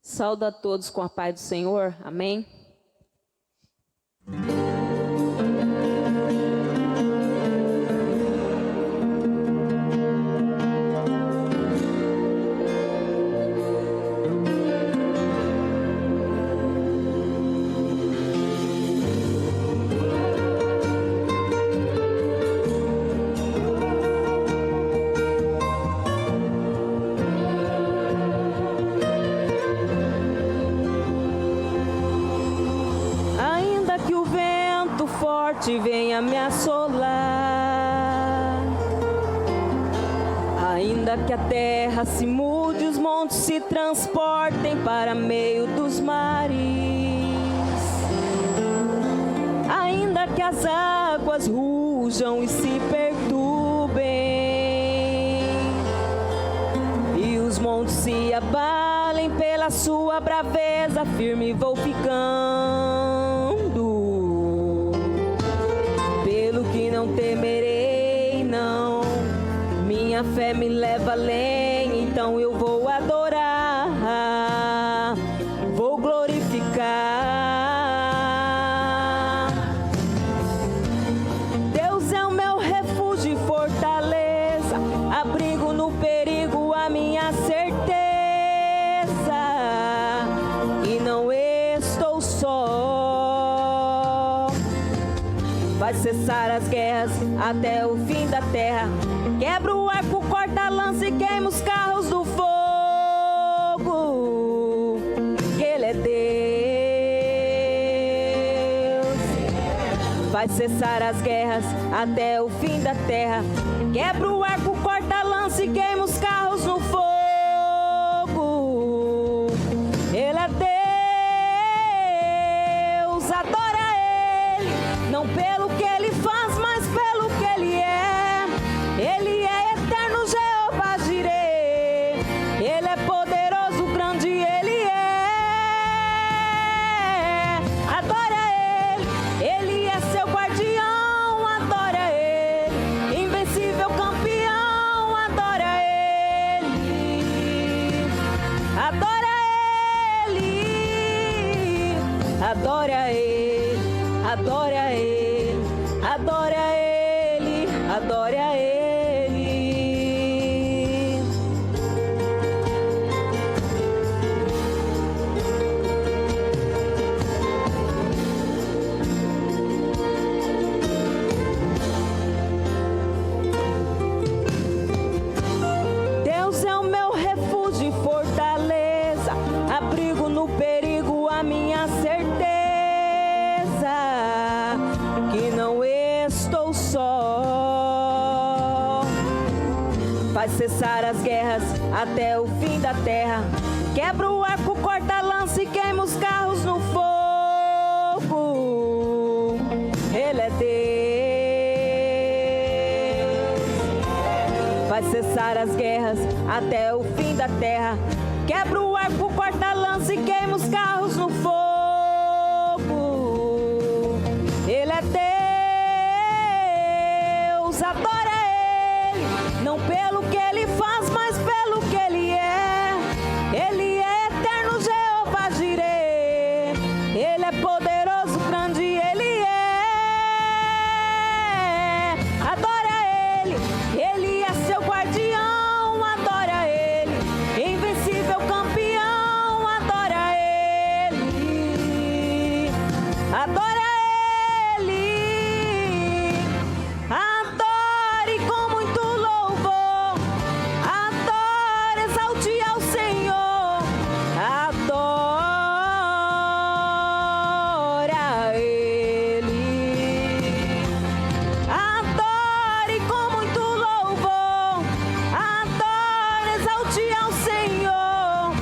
Saúdo a todos com a paz do Senhor. Amém. Venha me assolar, ainda que a terra se mude, os montes se transportem para meio dos mares, ainda que as águas rujam e se perturbem, e os montes se abalem pela sua braveza, firme vou ficando. Não temerei, não, minha fé me leva além, então eu vou adorar, vou glorificar. Deus é o meu refúgio e fortaleza, abrigo no perigo a minha certeza, e não estou só. Vai cessar as guerras até o fim da terra. Quebra o arco, corta a lança e queima os carros do fogo. Que Ele é Deus. Vai cessar as guerras até o fim da terra. Quebra o arco, corta a lança e queima os carros no fogo. Ele é Deus. Adora Ele, não pelo que Ele faz, mas pelo que Ele é. Ele é eterno, Jeová Jireh. Ele é poderoso, grande, Ele é. Adora Ele, Ele é seu guardião. Adora Ele, invencível campeão. Adora Ele, adora Ele, adora Ele, adora Ele, adora Ele, adora Ele. Deus é o meu refúgio e fortaleza, abrigo no perigo a minha certeza, que não estou só. Faz cessar as guerras até o fim da terra. Quebra o arco, corta a lança e queima os carros no fogo. Ele é Deus. Faz cessar as guerras até o fim da terra. Quebra o arco, corta a lança e queima os carros no fogo. Ele é Deus. Adora Ele, não pelo que Ele faz, mas pelo que Ele é. Ele é eterno, Jeová Jireh. Ele é poderoso, grande, Ele é. Adora Ele, Ele é seu guardião. Adora Ele, invencível campeão. Adora Ele, adora Ele, adore com muito louvor, adore, exalte ao Senhor, adora Ele, adore com muito louvor, adore, exalte ao Senhor,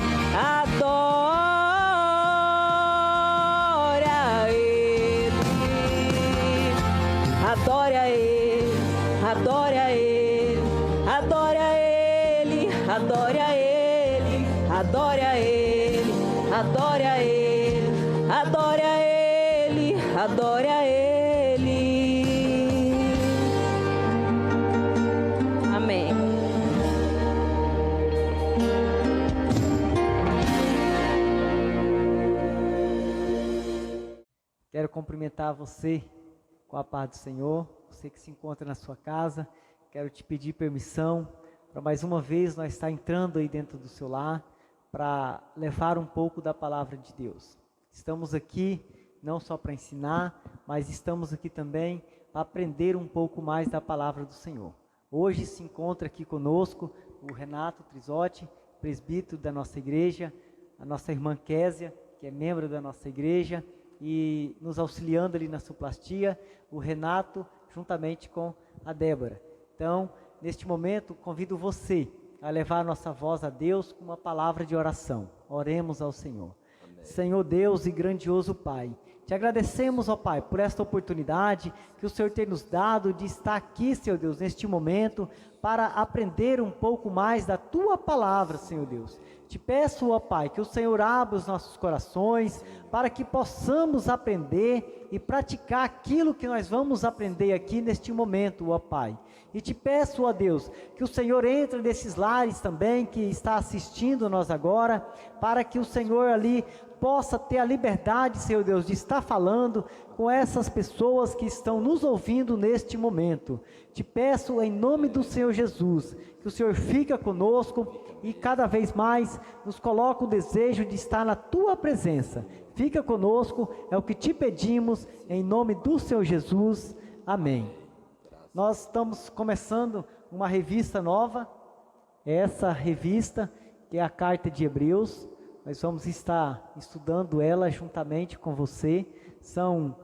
adora Ele, adora Ele, adora Ele, adora Ele, adora Ele, adora Ele, adora Ele, adora Ele, adora Ele. Amém. cumprimentar você com a paz do Senhor, você que se encontra na sua casa. Quero te pedir permissão para mais uma vez nós estar entrando aí dentro do seu lar para levar um pouco da palavra de Deus. Estamos aqui não só para ensinar, mas estamos aqui também para aprender um pouco mais da palavra do Senhor. Hoje se encontra aqui conosco o Renato Trisotti, presbítero da nossa igreja, a nossa irmã Késia, que é membro da nossa igreja, e nos auxiliando ali na sonoplastia, o Renato, juntamente com a Débora. Então, neste momento, convido você a levar a nossa voz a Deus com uma palavra de oração. Oremos ao Senhor. Amém. Senhor Deus e grandioso Pai, te agradecemos, ó Pai, por esta oportunidade que o Senhor tem nos dado de estar aqui, Senhor Deus, neste momento, para aprender um pouco mais da Tua palavra, Senhor Deus. Te peço, ó Pai, que o Senhor abra os nossos corações, para que possamos aprender e praticar aquilo que nós vamos aprender aqui neste momento, ó Pai. E te peço, ó Deus, que o Senhor entre nesses lares também, que está assistindo nós agora, para que o Senhor ali possa ter a liberdade, Senhor Deus, de estar falando com essas pessoas que estão nos ouvindo neste momento. Te peço em nome do Senhor Jesus, que o Senhor fica conosco e cada vez mais nos coloca o desejo de estar na Tua presença. Fica conosco, é o que te pedimos, em nome do Senhor Jesus. Amém. Nós estamos começando uma revista nova, essa revista que é a Carta de Hebreus. Nós vamos estar estudando ela juntamente com você. São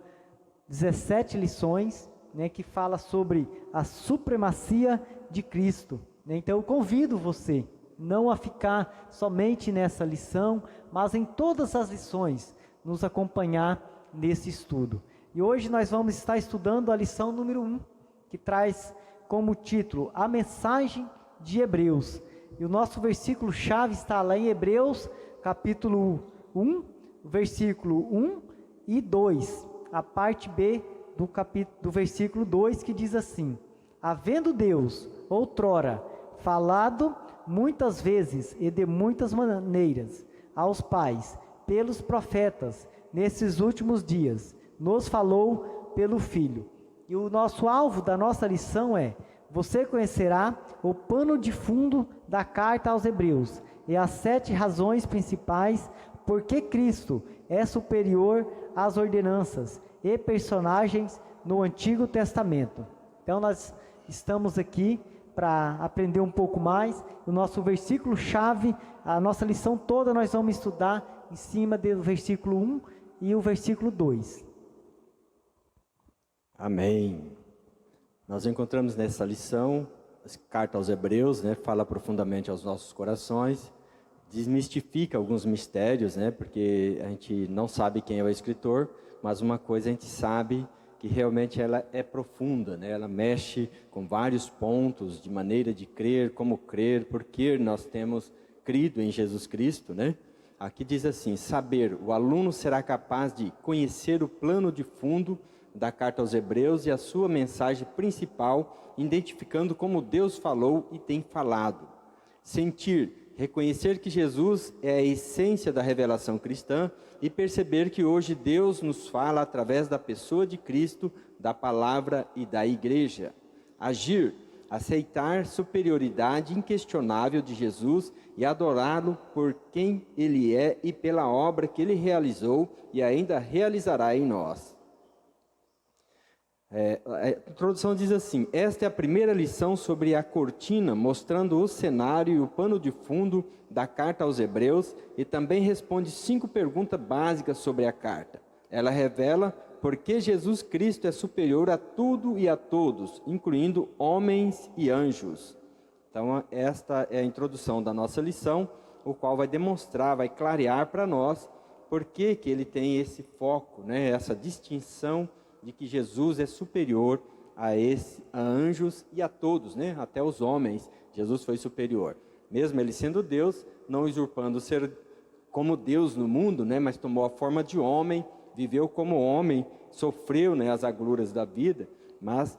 17 lições, né, que fala sobre a supremacia de Cristo, né? Então eu convido você não a ficar somente nessa lição, mas em todas as lições, nos acompanhar nesse estudo. E hoje nós vamos estar estudando a lição número 1, que traz como título a mensagem de Hebreus. E o nosso versículo-chave está lá em Hebreus, capítulo 1, versículo 1 e 2, a parte B do versículo 2, que diz assim: havendo Deus, outrora, falado muitas vezes e de muitas maneiras aos pais, pelos profetas, nesses últimos dias, nos falou pelo Filho. E o nosso alvo da nossa lição é: você conhecerá o pano de fundo da carta aos Hebreus e as 7 razões principais por que Cristo é superior às ordenanças e personagens no Antigo Testamento. Então nós estamos aqui para aprender um pouco mais. O nosso versículo-chave, a nossa lição toda nós vamos estudar em cima do versículo 1 e o versículo 2. Amém. Nós encontramos nessa lição, a carta aos Hebreus, né, fala profundamente aos nossos corações, desmistifica alguns mistérios, né, porque a gente não sabe quem é o escritor, mas uma coisa a gente sabe, que realmente ela é profunda, né, ela mexe com vários pontos de maneira de crer, como crer, porque nós temos crido em Jesus Cristo, né? Aqui diz assim: saber, o aluno será capaz de conhecer o plano de fundo da carta aos Hebreus e a sua mensagem principal, identificando como Deus falou e tem falado. Sentir, reconhecer que Jesus é a essência da revelação cristã e perceber que hoje Deus nos fala através da pessoa de Cristo, da palavra e da igreja. Agir, aceitar superioridade inquestionável de Jesus e adorá-lo por quem Ele é e pela obra que Ele realizou e ainda realizará em nós. A introdução diz assim: esta é a primeira lição sobre a cortina, mostrando o cenário e o pano de fundo da carta aos Hebreus, e também responde 5 perguntas básicas sobre a carta. Ela revela por que Jesus Cristo é superior a tudo e a todos, incluindo homens e anjos. Então esta é a introdução da nossa lição, o qual vai demonstrar, vai clarear para nós por que ele tem esse foco, né, essa distinção de que Jesus é superior a anjos e a todos, né? Até os homens, Jesus foi superior. Mesmo ele sendo Deus, não usurpando ser como Deus no mundo, né? Mas tomou a forma de homem, viveu como homem, sofreu, né, as agruras da vida, mas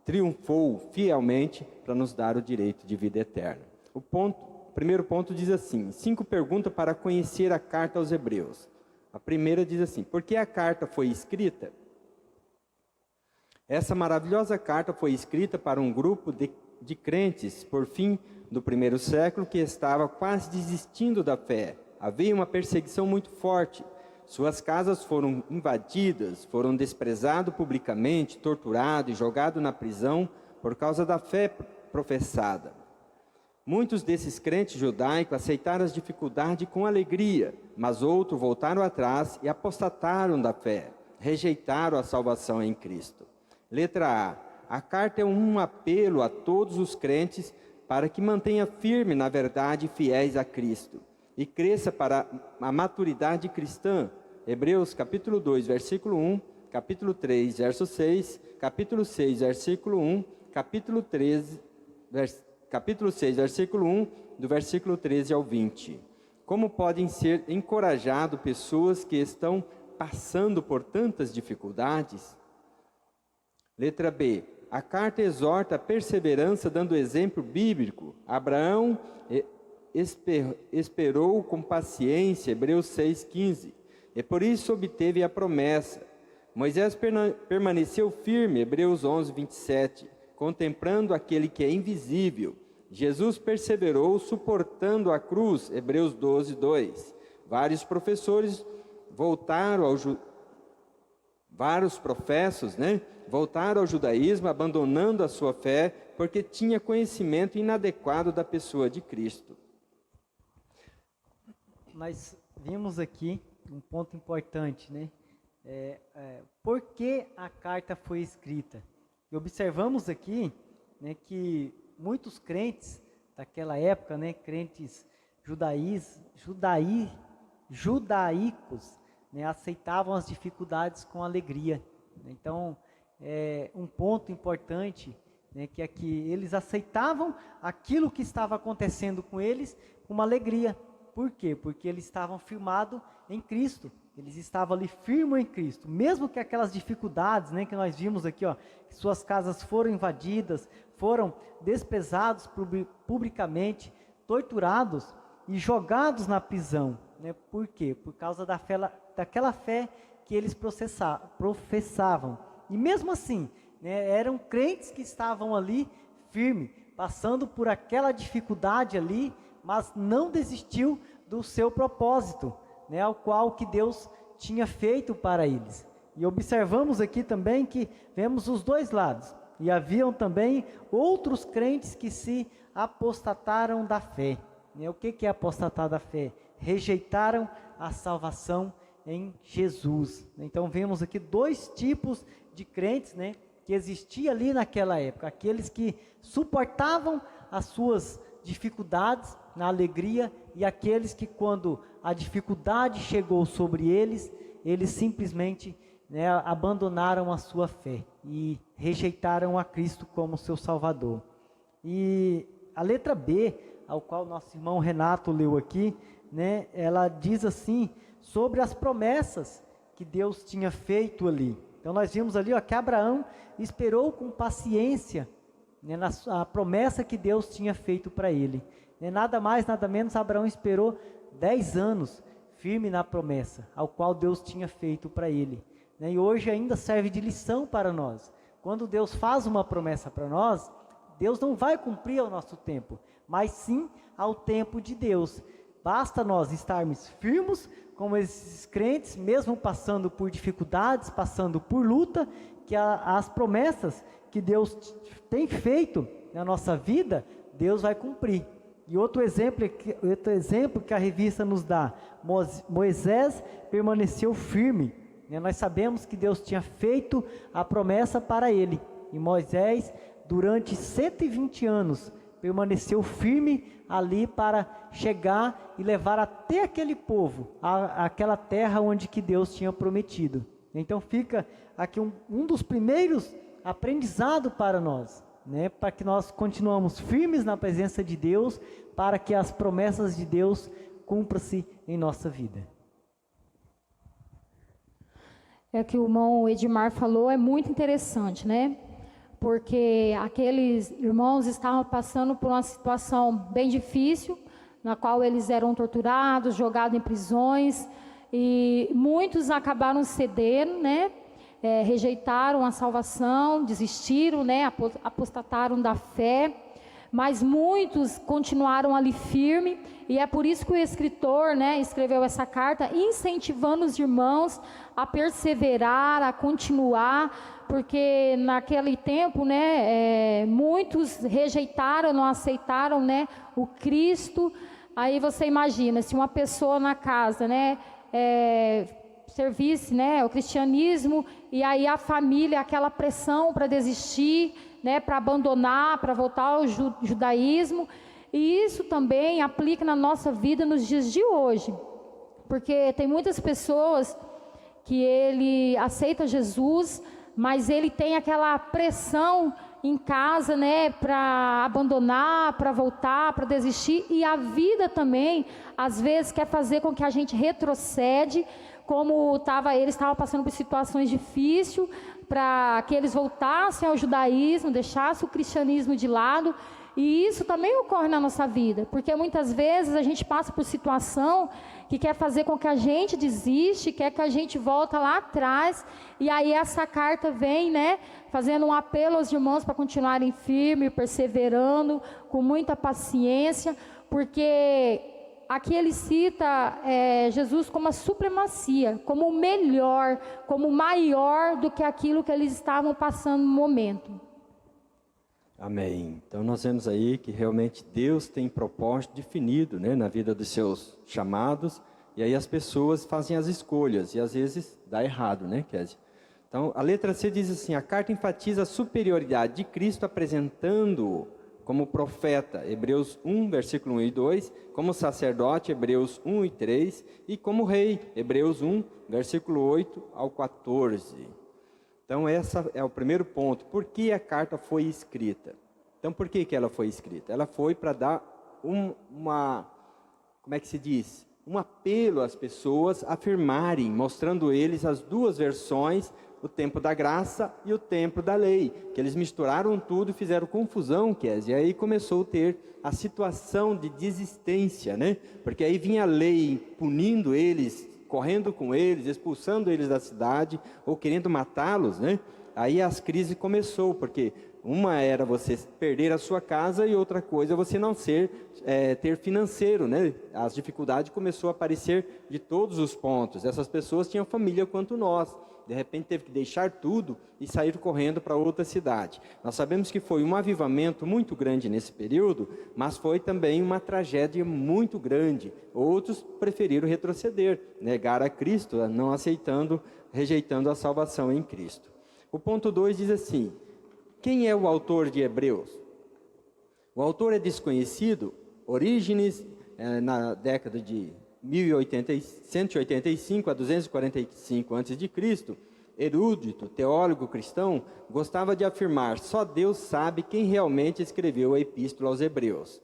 triunfou fielmente para nos dar o direito de vida eterna. O primeiro ponto diz assim: 5 perguntas para conhecer a carta aos Hebreus. A primeira diz assim: por que a carta foi escrita? Essa maravilhosa carta foi escrita para um grupo de crentes, por fim do primeiro século, que estava quase desistindo da fé. Havia uma perseguição muito forte. Suas casas foram invadidas, foram desprezados publicamente, torturados e jogados na prisão por causa da fé professada. Muitos desses crentes judaicos aceitaram as dificuldades com alegria, mas outros voltaram atrás e apostataram da fé, rejeitaram a salvação em Cristo. Letra A. A carta é um apelo a todos os crentes para que mantenha firme na verdade e fiéis a Cristo e cresça para a maturidade cristã. Hebreus capítulo 2, versículo 1, capítulo 3, verso 6, capítulo 6, versículo 1, capítulo 6, versículo 1, do versículo 13 ao 20. Como podem ser encorajadas pessoas que estão passando por tantas dificuldades? Letra B. A carta exorta a perseverança dando exemplo bíblico. Abraão esperou com paciência, Hebreus 6,15, e por isso obteve a promessa. Moisés permaneceu firme, Hebreus 11:27, contemplando aquele que é invisível. Jesus perseverou suportando a cruz, Hebreus 12:2. Vários professores vários professos, voltaram ao judaísmo, abandonando a sua fé, porque tinha conhecimento inadequado da pessoa de Cristo. Nós vimos aqui um ponto importante, por que a carta foi escrita? E observamos aqui, que muitos crentes daquela época, crentes judaicos, aceitavam as dificuldades com alegria. Então, um ponto importante, que aqui eles aceitavam aquilo que estava acontecendo com eles com uma alegria. Por quê? Porque eles estavam firmados em Cristo. Eles estavam ali firmes em Cristo. Mesmo que aquelas dificuldades, que nós vimos aqui, que suas casas foram invadidas, foram desprezados publicamente, torturados e jogados na prisão. Por quê? Por causa daquela fé que eles professavam. E mesmo assim, eram crentes que estavam ali firmes, passando por aquela dificuldade ali, mas não desistiu do seu propósito, ao qual que Deus tinha feito para eles. E observamos aqui também que vemos os dois lados. E haviam também outros crentes que se apostataram da fé. O que é apostatar da fé? Rejeitaram a salvação em Jesus. Então vemos aqui dois tipos de crentes, que existiam ali naquela época. Aqueles que suportavam as suas dificuldades na alegria, e aqueles que, quando a dificuldade chegou sobre eles, eles simplesmente abandonaram a sua fé e rejeitaram a Cristo como seu Salvador. E a letra B, ao qual nosso irmão Renato leu aqui, ela diz assim, sobre as promessas que Deus tinha feito ali. Então nós vimos ali que Abraão esperou com paciência a promessa que Deus tinha feito para ele. Nada mais, nada menos, Abraão esperou 10 anos firme na promessa, ao qual Deus tinha feito para ele. E hoje ainda serve de lição para nós. Quando Deus faz uma promessa para nós, Deus não vai cumprir ao nosso tempo, mas sim ao tempo de Deus. Basta nós estarmos firmes como esses crentes, mesmo passando por dificuldades, passando por luta, que as promessas que Deus tem feito na nossa vida, Deus vai cumprir. E outro exemplo que a revista nos dá, Moisés permaneceu firme. Nós sabemos que Deus tinha feito a promessa para ele. E Moisés, durante 120 anos, permaneceu firme ali para chegar e levar até aquele povo, aquela terra onde que Deus tinha prometido. Então fica aqui um dos primeiros aprendizados para nós. Para que nós continuamos firmes na presença de Deus, para que as promessas de Deus cumpram-se em nossa vida. O que o irmão Edmar falou é muito interessante, Porque aqueles irmãos estavam passando por uma situação bem difícil, na qual eles eram torturados, jogados em prisões, e muitos acabaram cedendo, né? Rejeitaram a salvação, desistiram, né? Apostataram da fé, mas muitos continuaram ali firme, e é por isso que o escritor, né, escreveu essa carta, incentivando os irmãos a perseverar, a continuar, porque naquele tempo, né, muitos rejeitaram, não aceitaram, né, o Cristo. Aí você imagina, se uma pessoa na casa, né, servisse, né, o cristianismo, e aí a família, aquela pressão para desistir, né, para abandonar, para voltar ao judaísmo. E isso também aplica na nossa vida nos dias de hoje, porque tem muitas pessoas que ele aceita Jesus, mas ele tem aquela pressão em casa, né, para abandonar, para voltar, para desistir, e a vida também, às vezes, quer fazer com que a gente retrocede, como eles estavam passando por situações difíceis, para que eles voltassem ao judaísmo, deixassem o cristianismo de lado. E isso também ocorre na nossa vida, porque muitas vezes a gente passa por situação que quer fazer com que a gente desiste, quer que a gente volta lá atrás, e aí essa carta vem, né, fazendo um apelo aos irmãos para continuarem firmes, perseverando, com muita paciência, porque aqui ele cita Jesus como a supremacia, como o melhor, como o maior do que aquilo que eles estavam passando no momento. Amém. Então nós vemos aí que realmente Deus tem propósito definido, né, na vida dos seus chamados, e aí as pessoas fazem as escolhas, e às vezes dá errado, né, Kézia? Então a letra C diz assim: a carta enfatiza a superioridade de Cristo, apresentando-o como profeta, Hebreus 1, versículo 1 e 2, como sacerdote, Hebreus 1 e 3, e como rei, Hebreus 1, versículo 8 ao 14. Então, esse é o primeiro ponto. Por que a carta foi escrita? Então, por que ela foi escrita? Ela foi para dar como é que se diz? Um apelo às pessoas afirmarem, mostrando eles as duas versões, o tempo da graça e o tempo da lei, que eles misturaram tudo e fizeram confusão, Kézia, e aí começou a ter a situação de desistência, né? Porque aí vinha a lei punindo eles, correndo com eles, expulsando eles da cidade, ou querendo matá-los, né? Aí as crises começou, porque uma era você perder a sua casa e outra coisa você não ter financeiro, né? As dificuldades começou a aparecer de todos os pontos. Essas pessoas tinham família quanto nós. De repente teve que deixar tudo e sair correndo para outra cidade. Nós sabemos que foi um avivamento muito grande nesse período, mas foi também uma tragédia muito grande. Outros preferiram retroceder, negar a Cristo, não aceitando, rejeitando a salvação em Cristo. O ponto 2 diz assim: quem é o autor de Hebreus? O autor é desconhecido. Orígenes, na década de 185 a 245 a.C., erudito, teólogo cristão, gostava de afirmar: só Deus sabe quem realmente escreveu a Epístola aos Hebreus.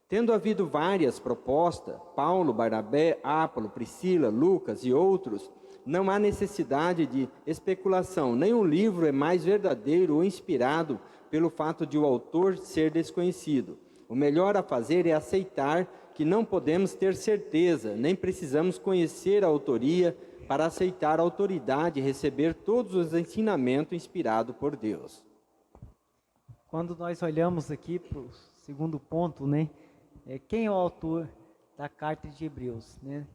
Tendo havido várias propostas, Paulo, Barnabé, Ápolo, Priscila, Lucas e outros, não há necessidade de especulação. Nenhum livro é mais verdadeiro ou inspirado pelo fato de o autor ser desconhecido. O melhor a fazer é aceitar que não podemos ter certeza, nem precisamos conhecer a autoria para aceitar a autoridade e receber todos os ensinamentos inspirados por Deus. Quando nós olhamos aqui para o segundo ponto, né, quem é o autor da carta de Hebreus, né?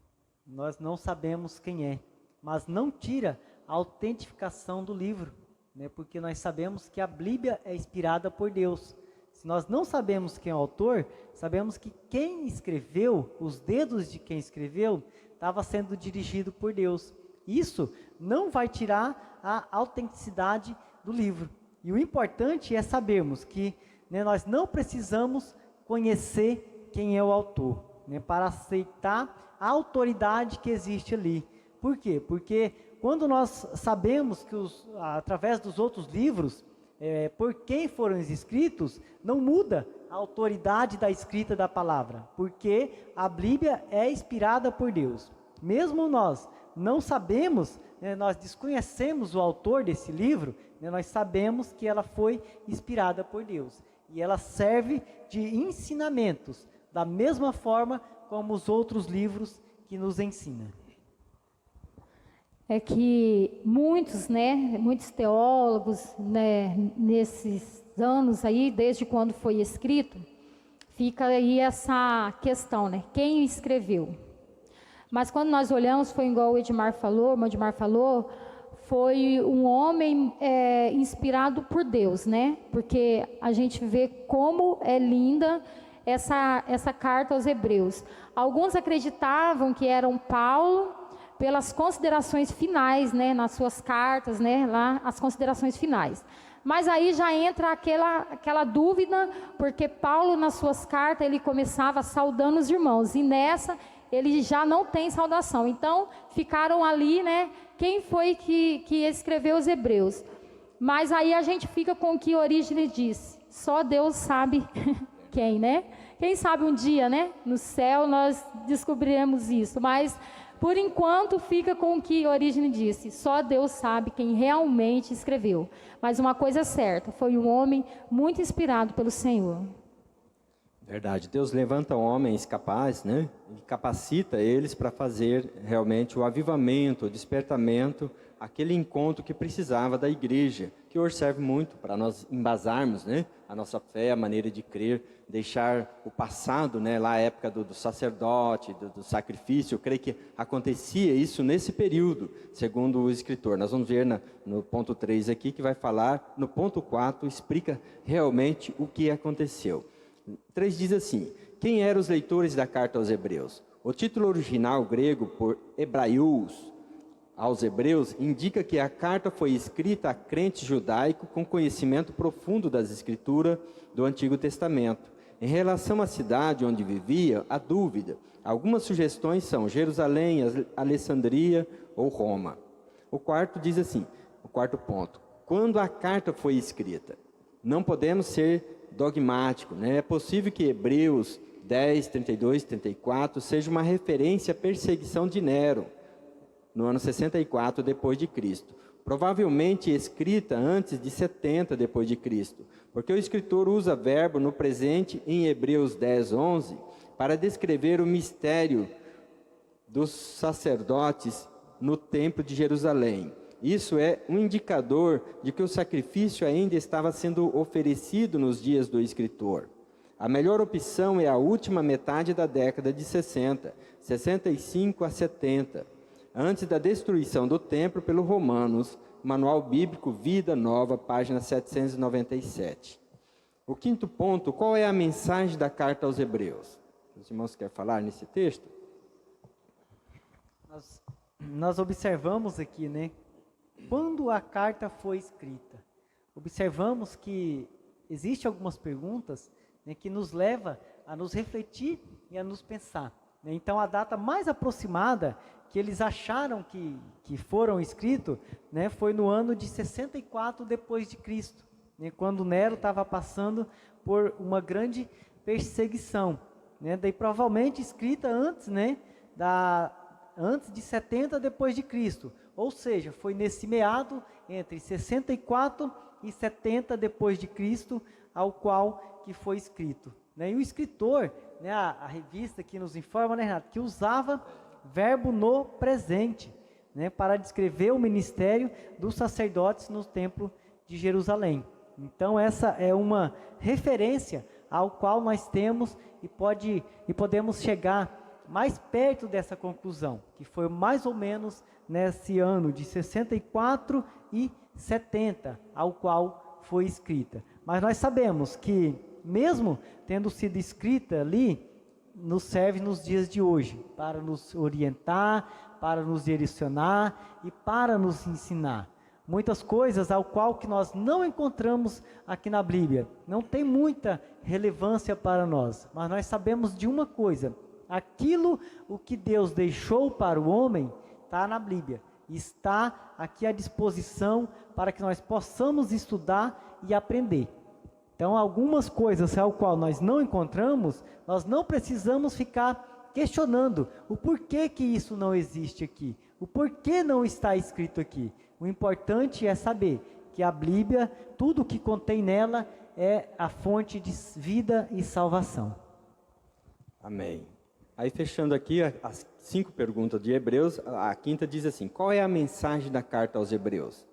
Nós não sabemos quem é, mas não tira a autentificação do livro, né, porque nós sabemos que a Bíblia é inspirada por Deus. Se nós não sabemos quem é o autor, sabemos que quem escreveu, os dedos de quem escreveu, estava sendo dirigido por Deus. Isso não vai tirar a autenticidade do livro. E o importante é sabermos que, né, nós não precisamos conhecer quem é o autor, né, para aceitar a autoridade que existe ali. Por quê? Porque quando nós sabemos que através dos outros livros, por quem foram escritos, não muda a autoridade da escrita da palavra, porque a Bíblia é inspirada por Deus. Mesmo nós não sabemos, né, nós desconhecemos o autor desse livro, né, nós sabemos que ela foi inspirada por Deus. E ela serve de ensinamentos, da mesma forma como os outros livros que nos ensinam. é que muitos teólogos, nesses anos aí, desde quando foi escrito, fica aí essa questão, quem escreveu? Mas quando nós olhamos, foi igual o Edmar falou, foi um homem inspirado por Deus, porque a gente vê como é linda essa carta aos Hebreus. Alguns acreditavam que era um Paulo, pelas considerações finais, nas suas cartas, lá as considerações finais. Mas aí já entra aquela dúvida, porque Paulo nas suas cartas ele começava saudando os irmãos, e nessa ele já não tem saudação. Então ficaram ali, quem foi que escreveu os Hebreus? Mas aí a gente fica com o que Orígenes disse, só Deus sabe quem, Quem sabe um dia, no céu nós descobriremos isso, mas por enquanto fica com o que Orígenes disse, só Deus sabe quem realmente escreveu. Mas uma coisa é certa, foi um homem muito inspirado pelo Senhor. Verdade, Deus levanta homens capazes, e capacita eles para fazer realmente o avivamento, o despertamento, aquele encontro que precisava da igreja, que hoje serve muito para nós embasarmos, a nossa fé, a maneira de crer, deixar o passado, lá a época do sacerdote, do sacrifício. Eu creio que acontecia isso nesse período, segundo o escritor. Nós vamos ver no ponto 3 aqui, que vai falar, no ponto 4, explica realmente o que aconteceu. 3 diz assim: quem eram os leitores da carta aos Hebreus? O título original grego por Hebraios aos Hebreus indica que a carta foi escrita a crente judaico com conhecimento profundo das escrituras do Antigo Testamento. Em relação à cidade onde vivia, há dúvida. Algumas sugestões são Jerusalém, Alessandria ou Roma. O quarto diz assim, o quarto ponto: quando a carta foi escrita? Não podemos ser dogmáticos, É possível que Hebreus 10, 32, 34 seja uma referência à perseguição de Nero, no ano 64 depois de Cristo, provavelmente escrita antes de 70 depois de Cristo, porque o escritor usa verbo no presente em Hebreus 10, 11, para descrever o mistério dos sacerdotes no templo de Jerusalém. Isso é um indicador de que o sacrifício ainda estava sendo oferecido nos dias do escritor. A melhor opção é a última metade da década de 60, 65 a 70, antes da destruição do templo pelo Romanos, Manual Bíblico Vida Nova, página 797. O quinto ponto: qual é a mensagem da carta aos Hebreus? Os irmãos querem falar nesse texto? Nós observamos aqui, quando a carta foi escrita. Observamos que existem algumas perguntas, que nos leva a nos refletir e a nos pensar. Então, a data mais aproximada que eles acharam que foram escritos, foi no ano de 64 depois de Cristo, quando Nero estava passando por uma grande perseguição, daí provavelmente escrita antes, antes de 70 depois de Cristo, ou seja, foi nesse meado entre 64 e 70 depois de Cristo, ao qual que foi escrito. E o escritor, a revista que nos informa, Renato, que usava verbo no presente, para descrever o ministério dos sacerdotes no templo de Jerusalém. Então essa é uma referência ao qual nós temos e podemos chegar mais perto dessa conclusão, que foi mais ou menos nesse ano de 64 e 70, ao qual foi escrita. Mas nós sabemos que, mesmo tendo sido escrita ali, nos serve nos dias de hoje, para nos orientar, para nos direcionar e para nos ensinar. Muitas coisas ao qual que nós não encontramos aqui na Bíblia, não tem muita relevância para nós, mas nós sabemos de uma coisa: aquilo o que Deus deixou para o homem está na Bíblia, está aqui à disposição para que nós possamos estudar e aprender. Então, algumas coisas ao qual nós não encontramos, nós não precisamos ficar questionando o porquê que isso não existe aqui, o porquê não está escrito aqui. O importante é saber que a Bíblia, tudo o que contém nela, é a fonte de vida e salvação. Amém. Aí, fechando aqui as 5 perguntas de Hebreus, a quinta diz assim: qual é a mensagem da carta aos Hebreus?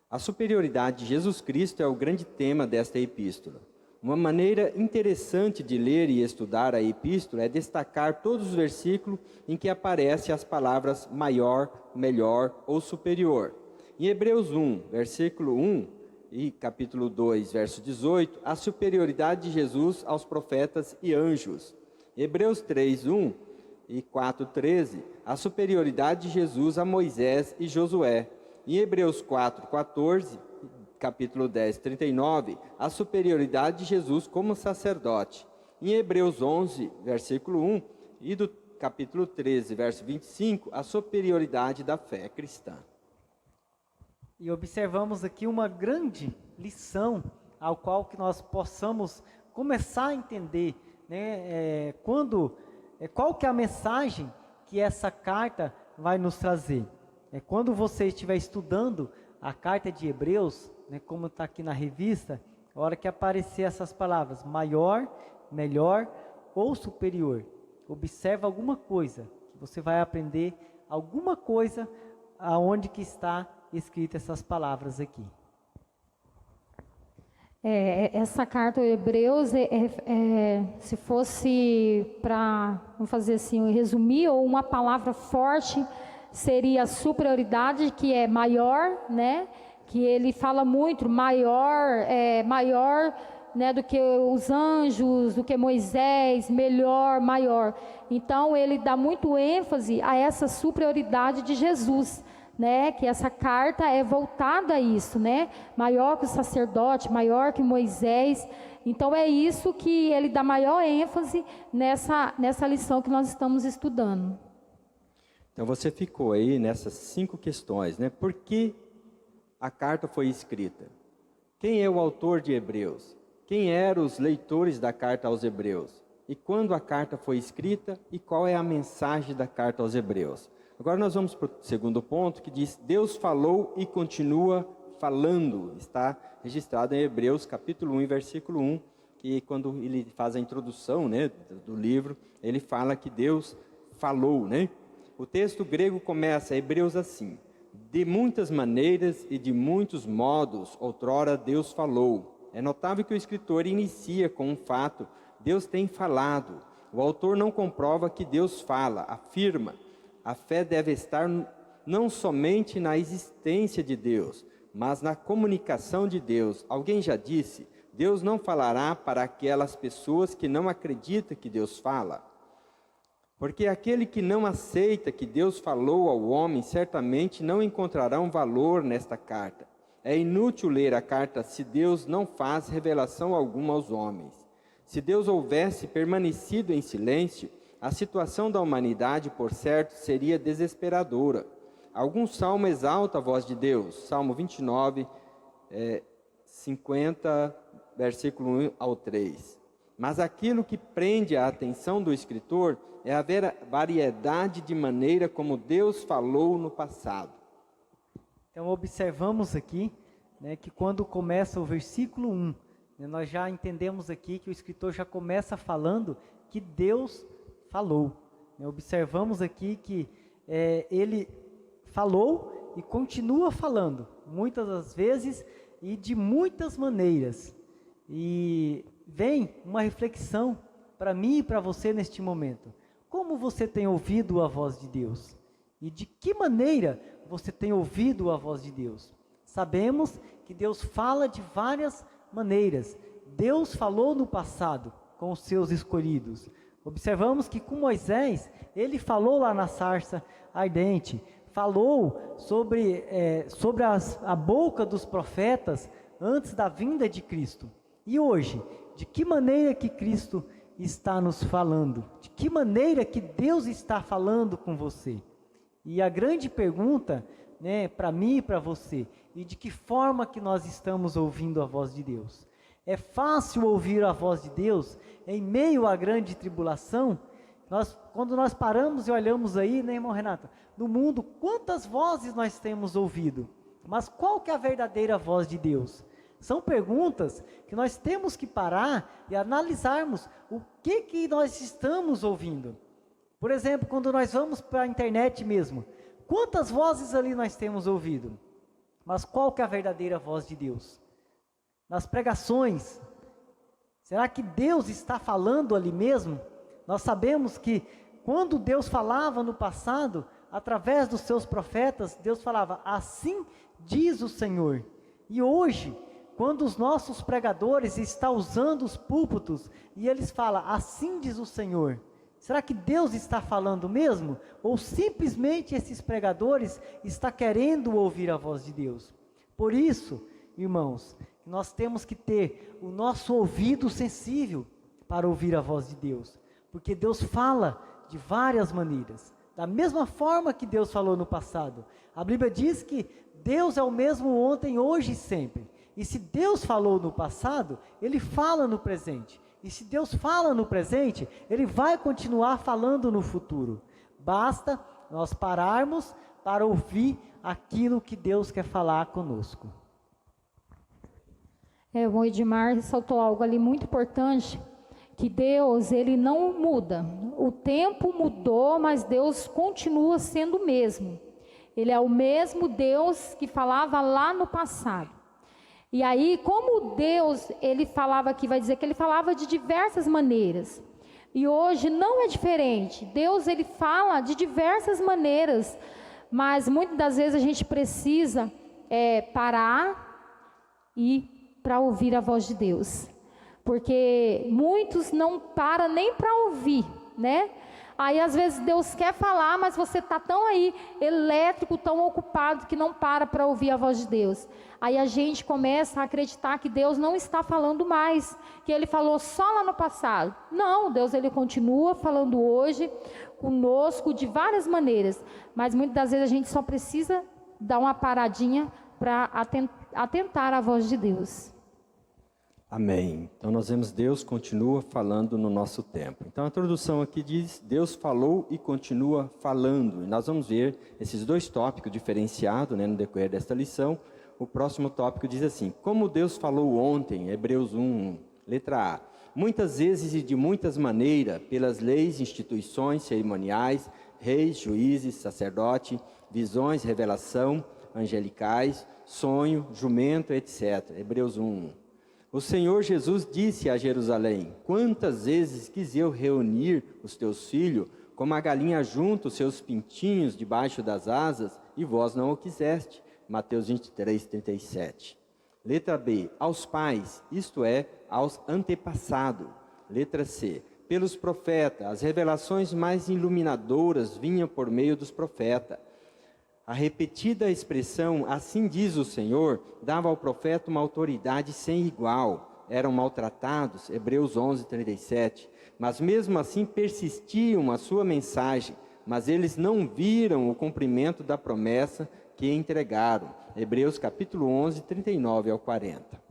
A superioridade de Jesus Cristo é o grande tema desta epístola. Uma maneira interessante de ler e estudar a epístola é destacar todos os versículos em que aparecem as palavras maior, melhor ou superior. Em Hebreus 1, versículo 1 e capítulo 2, verso 18, a superioridade de Jesus aos profetas e anjos. Hebreus 3, 1 e 4, 13, a superioridade de Jesus a Moisés e Josué. Em Hebreus 4, 14, capítulo 10, 39, a superioridade de Jesus como sacerdote. Em Hebreus 11, versículo 1, e do capítulo 13, verso 25, a superioridade da fé cristã. E observamos aqui uma grande lição, ao qual que nós possamos começar a entender, né, qual que é a mensagem que essa carta vai nos trazer. Quando você estiver estudando a carta de Hebreus, né, como está aqui na revista, a hora que aparecer essas palavras, maior, melhor ou superior, observa alguma coisa, que você vai aprender alguma coisa aonde que está escrita essas palavras aqui. Essa carta aos Hebreus, se fosse para, vamos fazer assim, resumir, ou uma palavra forte, seria a superioridade, que é maior, né? Que ele fala muito, maior, né, do que os anjos, do que Moisés, melhor, maior. Então, ele dá muito ênfase a essa superioridade de Jesus, né, que essa carta é voltada a isso, né, maior que o sacerdote, maior que Moisés. Então é isso que ele dá maior ênfase nessa lição que nós estamos estudando. Então você ficou aí nessas 5 questões, né? Por que a carta foi escrita? Quem é o autor de Hebreus? Quem eram os leitores da carta aos Hebreus? E quando a carta foi escrita? E qual é a mensagem da carta aos Hebreus? Agora nós vamos para o segundo ponto, que diz: Deus falou e continua falando. Está registrado em Hebreus capítulo 1, versículo 1, que quando ele faz a introdução, né, do livro, ele fala que Deus falou, né? O texto grego começa, Hebreus, assim: de muitas maneiras e de muitos modos, outrora Deus falou. É notável que o escritor inicia com um fato: Deus tem falado. O autor não comprova que Deus fala, afirma. A fé deve estar não somente na existência de Deus, mas na comunicação de Deus. Alguém já disse: Deus não falará para aquelas pessoas que não acreditam que Deus fala. Porque aquele que não aceita que Deus falou ao homem, certamente não encontrará um valor nesta carta. É inútil ler a carta se Deus não faz revelação alguma aos homens. Se Deus houvesse permanecido em silêncio, a situação da humanidade, por certo, seria desesperadora. Algum salmo exalta a voz de Deus. Salmo 29, 50, versículo 1 ao 3. Mas aquilo que prende a atenção do escritor é a variedade de maneira como Deus falou no passado. Então observamos aqui, né, que quando começa o versículo 1, né, nós já entendemos aqui que o escritor já começa falando que Deus falou. Observamos aqui que ele falou e continua falando, muitas das vezes e de muitas maneiras. E vem uma reflexão para mim e para você neste momento. Como você tem ouvido a voz de Deus? E de que maneira você tem ouvido a voz de Deus? Sabemos que Deus fala de várias maneiras. Deus falou no passado com os seus escolhidos. Observamos que com Moisés, ele falou lá na sarça ardente, falou sobre a boca dos profetas antes da vinda de Cristo. E hoje, de que maneira que Cristo está nos falando? De que maneira que Deus está falando com você? E a grande pergunta, né, para mim e para você, e de que forma que nós estamos ouvindo a voz de Deus? É fácil ouvir a voz de Deus em meio à grande tribulação? Quando nós paramos e olhamos aí, né, irmão Renato, no mundo, quantas vozes nós temos ouvido? Mas qual que é a verdadeira voz de Deus? São perguntas que nós temos que parar e analisarmos o que nós estamos ouvindo. Por exemplo, quando nós vamos para a internet mesmo, quantas vozes ali nós temos ouvido? Mas qual que é a verdadeira voz de Deus? Nas pregações, será que Deus está falando ali mesmo? Nós sabemos que quando Deus falava no passado, através dos seus profetas, Deus falava, assim diz o Senhor. E hoje, quando os nossos pregadores estão usando os púlpitos, e eles falam, assim diz o Senhor, será que Deus está falando mesmo? Ou simplesmente esses pregadores estão querendo ouvir a voz de Deus? Por isso, irmãos, nós temos que ter o nosso ouvido sensível para ouvir a voz de Deus. Porque Deus fala de várias maneiras. Da mesma forma que Deus falou no passado. A Bíblia diz que Deus é o mesmo ontem, hoje e sempre. E se Deus falou no passado, Ele fala no presente. E se Deus fala no presente, Ele vai continuar falando no futuro. Basta nós pararmos para ouvir aquilo que Deus quer falar conosco. O Edmar ressaltou algo ali muito importante, que Deus, Ele não muda. O tempo mudou, mas Deus continua sendo o mesmo. Ele é o mesmo Deus que falava lá no passado. E aí, como Deus, Ele falava aqui, vai dizer que Ele falava de diversas maneiras. E hoje não é diferente. Deus, Ele fala de diversas maneiras, mas muitas das vezes a gente precisa parar e para ouvir a voz de Deus. Porque muitos não param nem para ouvir, né? Aí às vezes Deus quer falar, mas você está tão aí elétrico, tão ocupado que não para ouvir a voz de Deus. Aí a gente começa a acreditar que Deus não está falando mais, que Ele falou só lá no passado. Não, Deus Ele continua falando hoje conosco de várias maneiras, mas muitas das vezes a gente só precisa dar uma paradinha para atentar à voz de Deus. Amém. Então nós vemos Deus continua falando no nosso tempo. Então a introdução aqui diz, Deus falou e continua falando. E nós vamos ver esses dois tópicos diferenciados, no decorrer desta lição. O próximo tópico diz assim, como Deus falou ontem, Hebreus 1, letra A. Muitas vezes e de muitas maneiras, pelas leis, instituições, cerimoniais, reis, juízes, sacerdote, visões, revelação, angelicais, sonho, jumento, etc. Hebreus 1. O Senhor Jesus disse a Jerusalém, quantas vezes quis eu reunir os teus filhos, como a galinha junta os seus pintinhos debaixo das asas, e vós não o quiseste. Mateus 23, 37. Letra B, aos pais, isto é, aos antepassados. Letra C, pelos profetas, as revelações mais iluminadoras vinham por meio dos profetas. A repetida expressão, assim diz o Senhor, dava ao profeta uma autoridade sem igual. Eram maltratados, Hebreus 11, 37. Mas mesmo assim persistiam a sua mensagem, mas eles não viram o cumprimento da promessa que entregaram. Hebreus capítulo 11, 39 ao 40.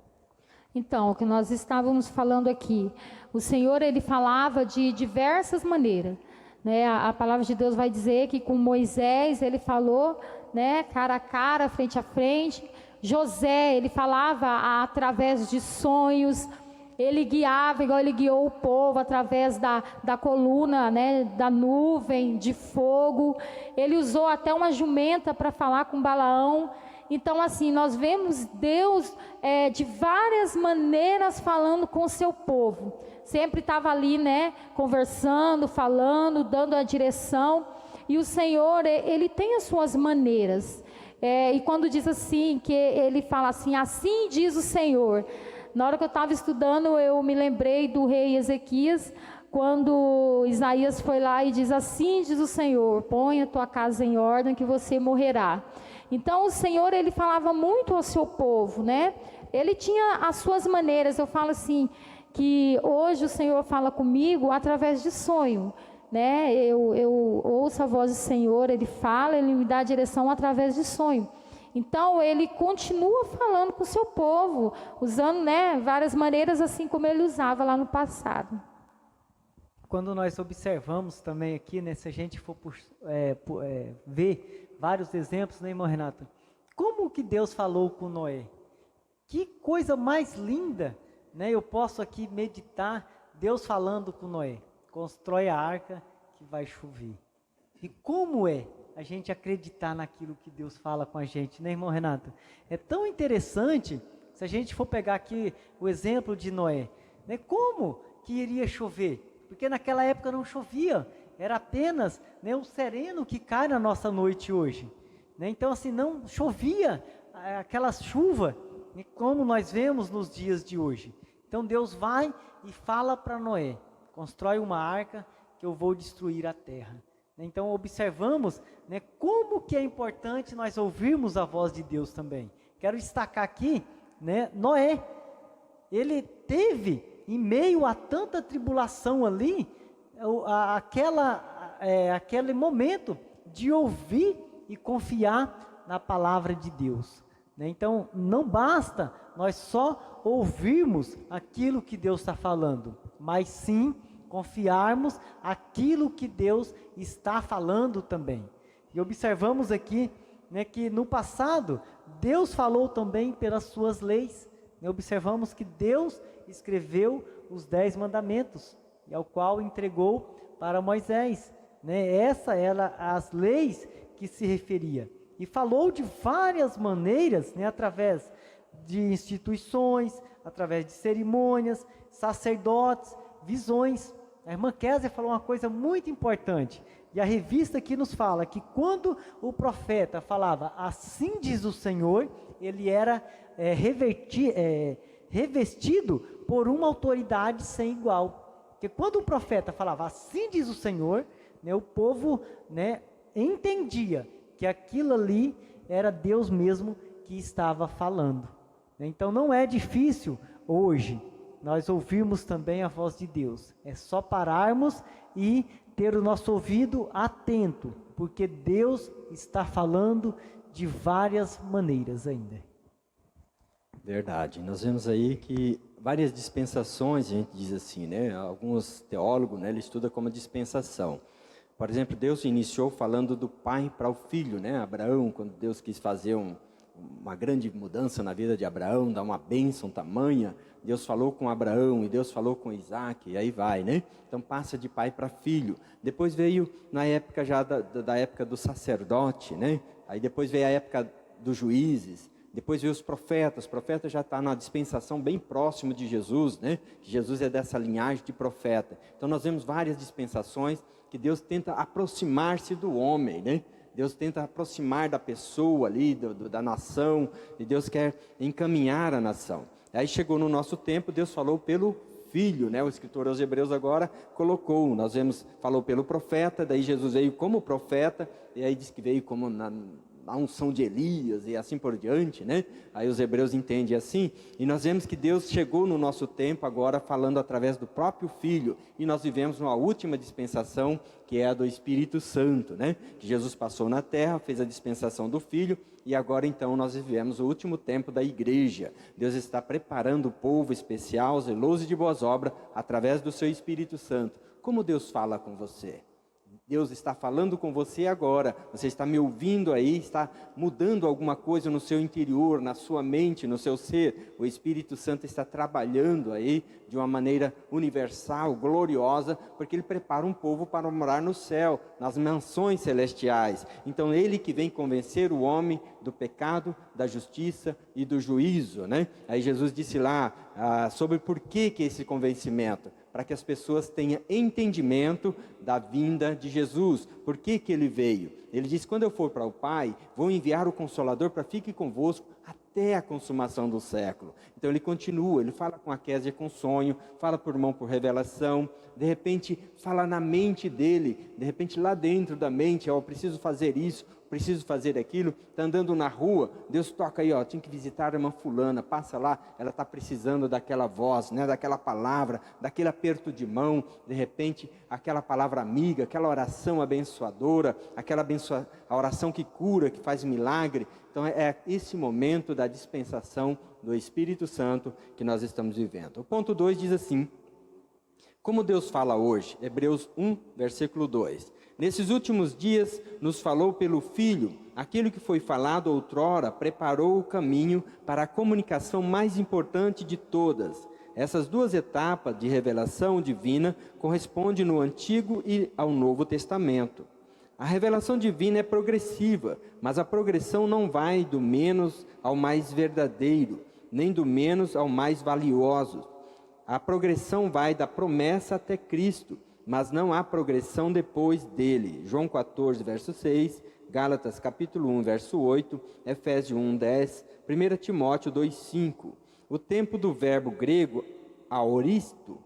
Então, o que nós estávamos falando aqui, o Senhor Ele falava de diversas maneiras. A palavra de Deus vai dizer que com Moisés Ele falou, cara a cara, frente a frente. José, ele falava através de sonhos. Ele guiava, igual ele guiou o povo, através da coluna, da nuvem, de fogo. Ele usou até uma jumenta para falar com Balaão. Então, assim, nós vemos Deus de várias maneiras falando com o seu povo. Sempre estava ali, conversando, falando, dando a direção. E o Senhor, Ele tem as suas maneiras. E quando diz assim, que Ele fala assim, assim diz o Senhor. Na hora que eu estava estudando, eu me lembrei do rei Ezequias, quando Isaías foi lá e diz, assim diz o Senhor, põe a tua casa em ordem que você morrerá. Então o Senhor, Ele falava muito ao seu povo, Ele tinha as suas maneiras. Eu falo assim, que hoje o Senhor fala comigo através de sonho, eu ouço a voz do Senhor, Ele fala, Ele me dá a direção através de sonho. Então Ele continua falando com o seu povo, usando várias maneiras, assim como Ele usava lá no passado. Quando nós observamos também aqui, se a gente for ver vários exemplos, irmão Renato, como que Deus falou com Noé? Que coisa mais linda, eu posso aqui meditar Deus falando com Noé. Constrói a arca, que vai chover. E como é a gente acreditar naquilo que Deus fala com a gente, né, irmão Renato? É tão interessante, se a gente for pegar aqui o exemplo de Noé, né, como que iria chover? Porque naquela época não chovia, era apenas, né, o sereno que cai na nossa noite hoje. Né? Então, assim, não chovia aquela chuva, né, como nós vemos nos dias de hoje. Então, Deus vai e fala para Noé, constrói uma arca que eu vou destruir a terra. Então, observamos, né, como que é importante nós ouvirmos a voz de Deus também. Quero destacar aqui, né, Noé, ele teve, em meio a tanta tribulação ali, aquele momento de ouvir e confiar na palavra de Deus. Né? Então, não basta nós só ouvirmos aquilo que Deus está falando, mas sim confiarmos aquilo que Deus está falando também. E observamos aqui, né, que no passado, Deus falou também pelas suas leis. Né? Observamos que Deus escreveu os 10 mandamentos, e ao qual entregou para Moisés. Né? Essa era as leis que se referia. E falou de várias maneiras, né, através de instituições, através de cerimônias, sacerdotes, visões. A irmã Kézia falou uma coisa muito importante, e a revista aqui nos fala que quando o profeta falava, assim diz o Senhor, ele era revestido por uma autoridade sem igual. Porque quando o profeta falava, assim diz o Senhor, né, o povo, né, entendia que aquilo ali era Deus mesmo que estava falando. Então não é difícil hoje nós ouvirmos também a voz de Deus. É só pararmos e ter o nosso ouvido atento, porque Deus está falando de várias maneiras ainda. Verdade. Nós vemos aí que várias dispensações, a gente diz assim, né? Alguns teólogos, né, ele estuda como dispensação. Por exemplo, Deus iniciou falando do pai para o filho, né? Abraão, quando Deus quis fazer uma grande mudança na vida de Abraão, dar uma bênção tamanha, Deus falou com Abraão e Deus falou com Isaac, e aí vai, né? Então passa de pai para filho. Depois veio na época já da época do sacerdote, né? Aí depois veio a época dos juízes. Depois veio os profetas já está na dispensação bem próximo de Jesus, né? Que Jesus é dessa linhagem de profeta. Então nós vemos várias dispensações que Deus tenta aproximar-se do homem, né? Deus tenta aproximar da pessoa ali, da nação, e Deus quer encaminhar a nação. Aí chegou no nosso tempo, Deus falou pelo Filho, né? O escritor aos Hebreus agora colocou, nós vemos, falou pelo profeta, daí Jesus veio como profeta, e aí diz que veio como na unção de Elias e assim por diante, né? Aí os hebreus entendem assim, e nós vemos que Deus chegou no nosso tempo agora falando através do próprio Filho, e nós vivemos uma última dispensação, que é a do Espírito Santo, né? Que Jesus passou na terra, fez a dispensação do Filho, e agora então nós vivemos o último tempo da igreja. Deus está preparando o povo especial, zeloso de boas obras, através do seu Espírito Santo. Como Deus fala com você? Deus está falando com você agora, você está me ouvindo aí, está mudando alguma coisa no seu interior, na sua mente, no seu ser. O Espírito Santo está trabalhando aí de uma maneira universal, gloriosa, porque Ele prepara um povo para morar no céu, nas mansões celestiais. Então Ele que vem convencer o homem do pecado, da justiça e do juízo, né? Aí Jesus disse lá sobre por que esse convencimento. Para que as pessoas tenham entendimento da vinda de Jesus. Por que Ele veio? Ele disse, quando eu for para o Pai, vou enviar o Consolador para fique convosco até a consumação do século. Então ele continua, ele fala com a Kézia com sonho, fala por irmão por revelação, de repente fala na mente dele, de repente lá dentro da mente, eu preciso fazer isso, preciso fazer aquilo, está andando na rua, Deus toca aí, tinha que visitar a irmã fulana, passa lá, ela está precisando daquela voz, né, daquela palavra, daquele aperto de mão, de repente aquela palavra amiga, aquela oração abençoadora, a oração que cura, que faz milagre. Então é esse momento da dispensação do Espírito Santo que nós estamos vivendo. O ponto 2 diz assim, como Deus fala hoje, Hebreus 1, versículo 2. Nesses últimos dias nos falou pelo Filho, aquilo que foi falado outrora preparou o caminho para a comunicação mais importante de todas, Essas duas etapas de revelação divina correspondem no Antigo e ao Novo Testamento. A revelação divina é progressiva, mas a progressão não vai do menos ao mais verdadeiro, nem do menos ao mais valioso. A progressão vai da promessa até Cristo, mas não há progressão depois dele. João 14, verso 6, Gálatas capítulo 1, verso 8, Efésios 1, 10, 1 Timóteo 2, 5. O tempo do verbo grego aoristo,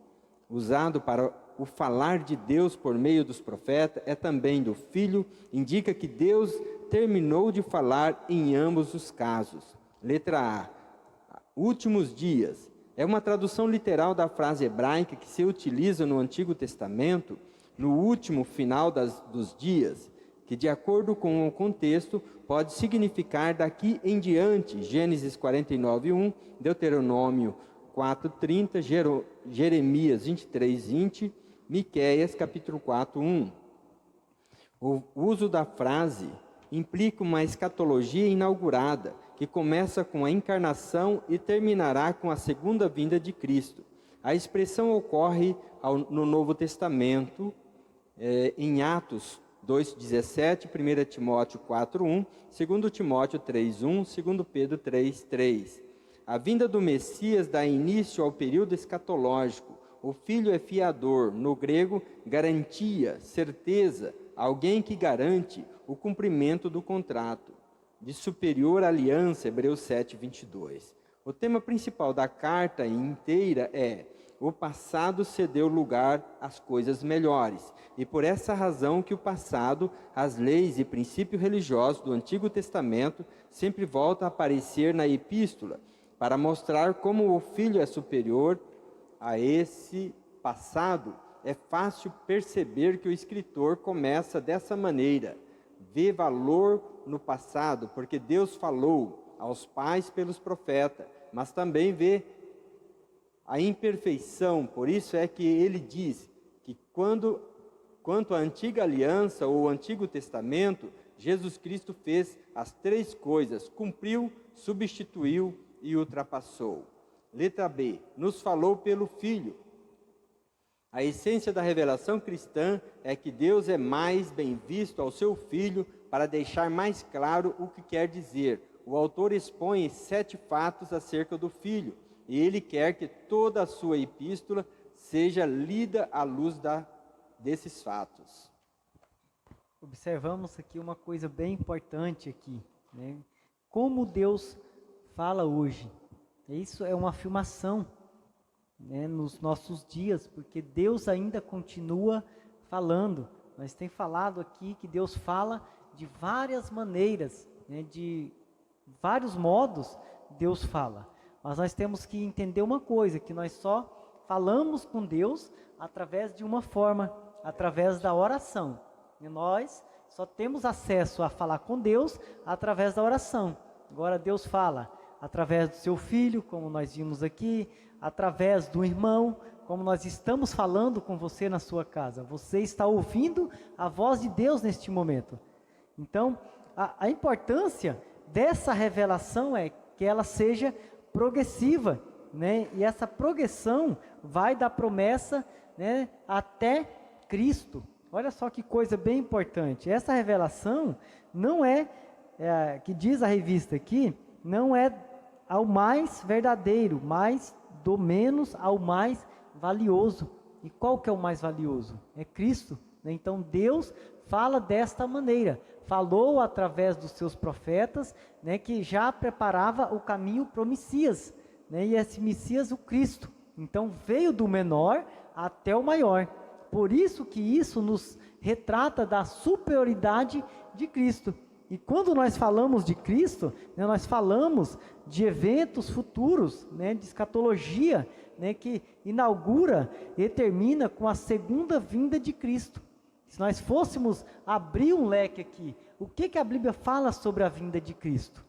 usado para o falar de Deus por meio dos profetas, é também do Filho, indica que Deus terminou de falar em ambos os casos. Letra A, últimos dias. É uma tradução literal da frase hebraica que se utiliza no Antigo Testamento, no último final dos dias, que de acordo com o contexto pode significar daqui em diante. Gênesis 49, 1, Deuteronômio 4, 30, Jeremias 23, 20, Miqueias capítulo 4, 1. O uso da frase implica uma escatologia inaugurada, que começa com a encarnação e terminará com a segunda vinda de Cristo. A expressão ocorre no Novo Testamento, em Atos 2,17, 1 Timóteo 4,1, 2 Timóteo 3,1, 2 Pedro 3,3. A vinda do Messias dá início ao período escatológico. O Filho é fiador, no grego, garantia, certeza, alguém que garante o cumprimento do contrato. De superior aliança, Hebreus 7, 22. O tema principal da carta inteira é: o passado cedeu lugar às coisas melhores, e por essa razão que o passado, as leis e princípios religiosos do Antigo Testamento sempre voltam a aparecer na epístola, para mostrar como o Filho é superior a esse passado. É fácil perceber que o escritor começa dessa maneira: vê valor no passado, porque Deus falou aos pais pelos profetas, mas também vê a imperfeição. Por isso é que ele diz que quanto à antiga aliança ou o Antigo Testamento, Jesus Cristo fez as três coisas: cumpriu, substituiu e ultrapassou. Letra B, nos falou pelo Filho. A essência da revelação cristã é que Deus é mais bem visto ao seu Filho para deixar mais claro o que quer dizer. O autor expõe 7 fatos acerca do Filho, e ele quer que toda a sua epístola seja lida à luz desses fatos. Observamos aqui uma coisa bem importante aqui, né? Como Deus fala hoje. Isso é uma afirmação, né, nos nossos dias, porque Deus ainda continua falando. Nós temos falado aqui que Deus fala de várias maneiras, né, de vários modos Deus fala. Mas nós temos que entender uma coisa, que nós só falamos com Deus através de uma forma, através da oração. E nós só temos acesso a falar com Deus através da oração. Agora Deus fala através do seu Filho, como nós vimos aqui, através do irmão, como nós estamos falando com você na sua casa. Você está ouvindo a voz de Deus neste momento. Então, a importância dessa revelação é que ela seja progressiva, né? E essa progressão vai da promessa, né, até Cristo. Olha só que coisa bem importante. Essa revelação não é, que diz a revista aqui, não é ao mais verdadeiro, mas do menos ao mais valioso. E qual que é o mais valioso? É Cristo, né? Então Deus fala desta maneira. Falou através dos seus profetas, né, que já preparava o caminho para o Messias, né? E esse Messias, o Cristo. Então veio do menor até o maior. Por isso que isso nos retrata da superioridade de Cristo. E quando nós falamos de Cristo, né, nós falamos de eventos futuros, né, de escatologia, né, que inaugura e termina com a segunda vinda de Cristo. Se nós fôssemos abrir um leque aqui, o que a Bíblia fala sobre a vinda de Cristo?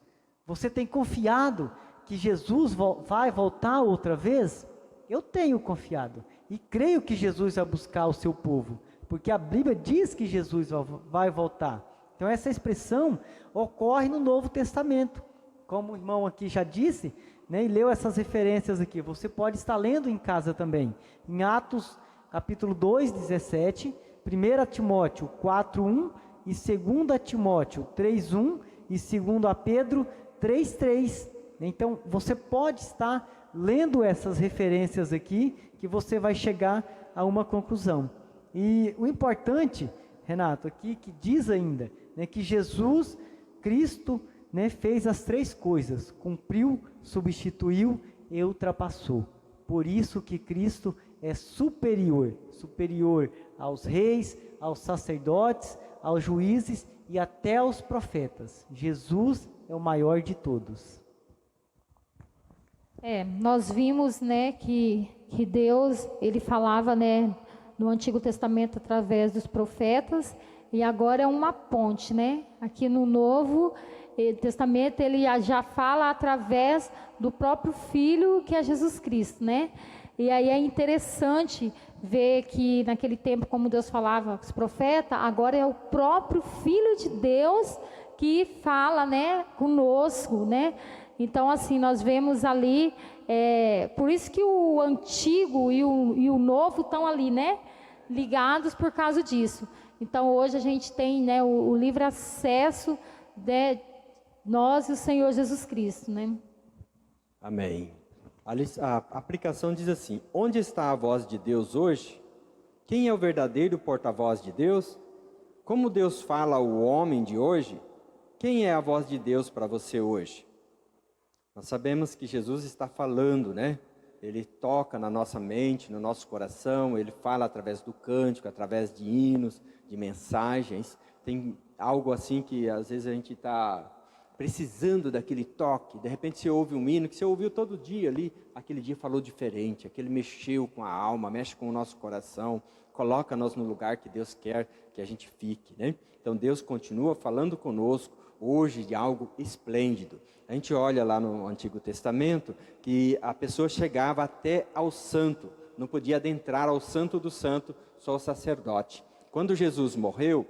Você tem confiado que Jesus vai voltar outra vez? Eu tenho confiado e creio que Jesus vai buscar o seu povo, porque a Bíblia diz que Jesus vai voltar. Então essa expressão ocorre no Novo Testamento. Como o irmão aqui já disse, né, e leu essas referências aqui. Você pode estar lendo em casa também. Em Atos, capítulo 2, 17, 1 Timóteo 4:1 e 2 Timóteo 3:1 e 2 Pedro 3:3. Então, você pode estar lendo essas referências aqui, que você vai chegar a uma conclusão. E o importante, Renato, aqui que diz ainda, né, que Jesus Cristo, né, fez as três coisas: cumpriu, substituiu e ultrapassou. Por isso que Cristo é superior aos reis, aos sacerdotes, aos juízes e até aos profetas. Jesus é o maior de todos. Nós vimos, né, que Deus, ele falava, né, no Antigo Testamento através dos profetas, e agora é uma ponte, né? Aqui no Novo Testamento ele já fala através do próprio Filho, que é Jesus Cristo, né? E aí é interessante ver que naquele tempo, como Deus falava com os profetas, agora é o próprio Filho de Deus que fala, né, conosco, né? Então, assim, nós vemos ali, por isso que o antigo e o novo estão ali, né, ligados por causa disso. Então, hoje a gente tem, né, o livre acesso de nós e o Senhor Jesus Cristo, né? Amém. A aplicação diz assim: onde está a voz de Deus hoje? Quem é o verdadeiro porta-voz de Deus? Como Deus fala ao homem de hoje? Quem é a voz de Deus para você hoje? Nós sabemos que Jesus está falando, né? Ele toca na nossa mente, no nosso coração, ele fala através do cântico, através de hinos, de mensagens. Tem algo assim que às vezes a gente está precisando daquele toque. De repente você ouve um hino que você ouviu todo dia ali, aquele dia falou diferente, aquele mexeu com a alma, mexe com o nosso coração, coloca-nos no lugar que Deus quer que a gente fique, né? Então Deus continua falando conosco hoje de algo esplêndido. A gente olha lá no Antigo Testamento que a pessoa chegava até ao santo, não podia adentrar ao santo do santo, só o sacerdote. Quando Jesus morreu,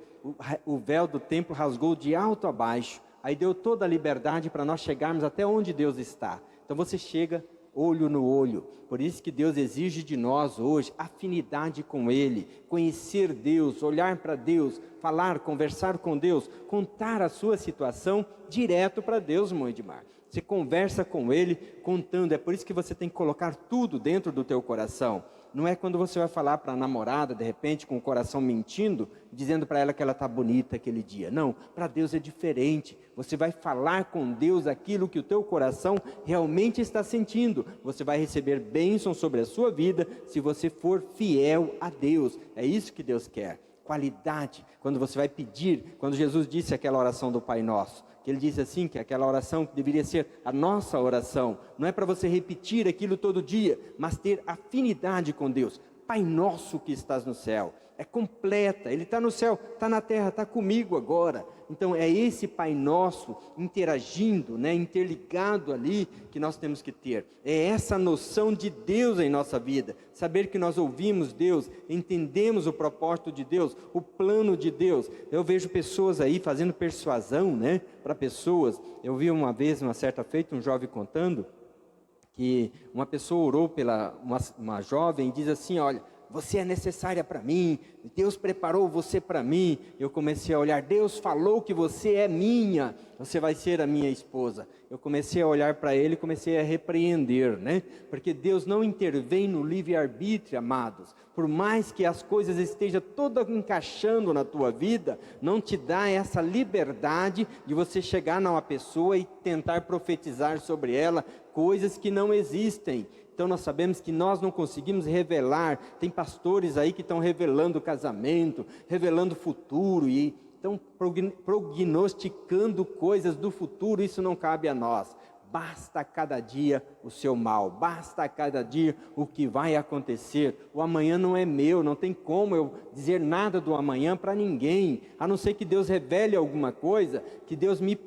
o véu do templo rasgou de alto a baixo, aí deu toda a liberdade para nós chegarmos até onde Deus está. Então você chega olho no olho. Por isso que Deus exige de nós hoje afinidade com Ele, conhecer Deus, olhar para Deus, falar, conversar com Deus, contar a sua situação direto para Deus, mãe de mar. Você conversa com Ele contando, é por isso que você tem que colocar tudo dentro do teu coração. Não é quando você vai falar para a namorada, de repente, com o coração mentindo, dizendo para ela que ela está bonita aquele dia. Não, para Deus é diferente. Você vai falar com Deus aquilo que o teu coração realmente está sentindo. Você vai receber bênção sobre a sua vida se você for fiel a Deus. É isso que Deus quer. Qualidade. Quando você vai pedir, quando Jesus disse aquela oração do Pai Nosso, que ele disse assim, que aquela oração que deveria ser a nossa oração, não é para você repetir aquilo todo dia, mas ter afinidade com Deus. Pai nosso que estás no céu, é completa, Ele está no céu, está na terra, está comigo agora. Então é esse Pai Nosso interagindo, né, interligado ali, que nós temos que ter. É essa noção de Deus em nossa vida, saber que nós ouvimos Deus, entendemos o propósito de Deus, o plano de Deus. Eu vejo pessoas aí fazendo persuasão, né, para pessoas. Eu vi uma vez, uma certa feita, um jovem contando, que uma pessoa orou pela uma jovem e diz assim: olha, você é necessária para mim, Deus preparou você para mim. Eu comecei a olhar, Deus falou que você é minha, você vai ser a minha esposa. Eu comecei a olhar para ele e comecei a repreender, né? Porque Deus não intervém no livre-arbítrio, amados. Por mais que as coisas estejam todas encaixando na tua vida, não te dá essa liberdade de você chegar numa pessoa e tentar profetizar sobre ela coisas que não existem. Então nós sabemos que nós não conseguimos revelar. Tem pastores aí que estão revelando o casamento, revelando o futuro e estão prognosticando coisas do futuro. Isso não cabe a nós. Basta a cada dia o seu mal, basta a cada dia o que vai acontecer. O amanhã não é meu, não tem como eu dizer nada do amanhã para ninguém, a não ser que Deus revele alguma coisa, que Deus me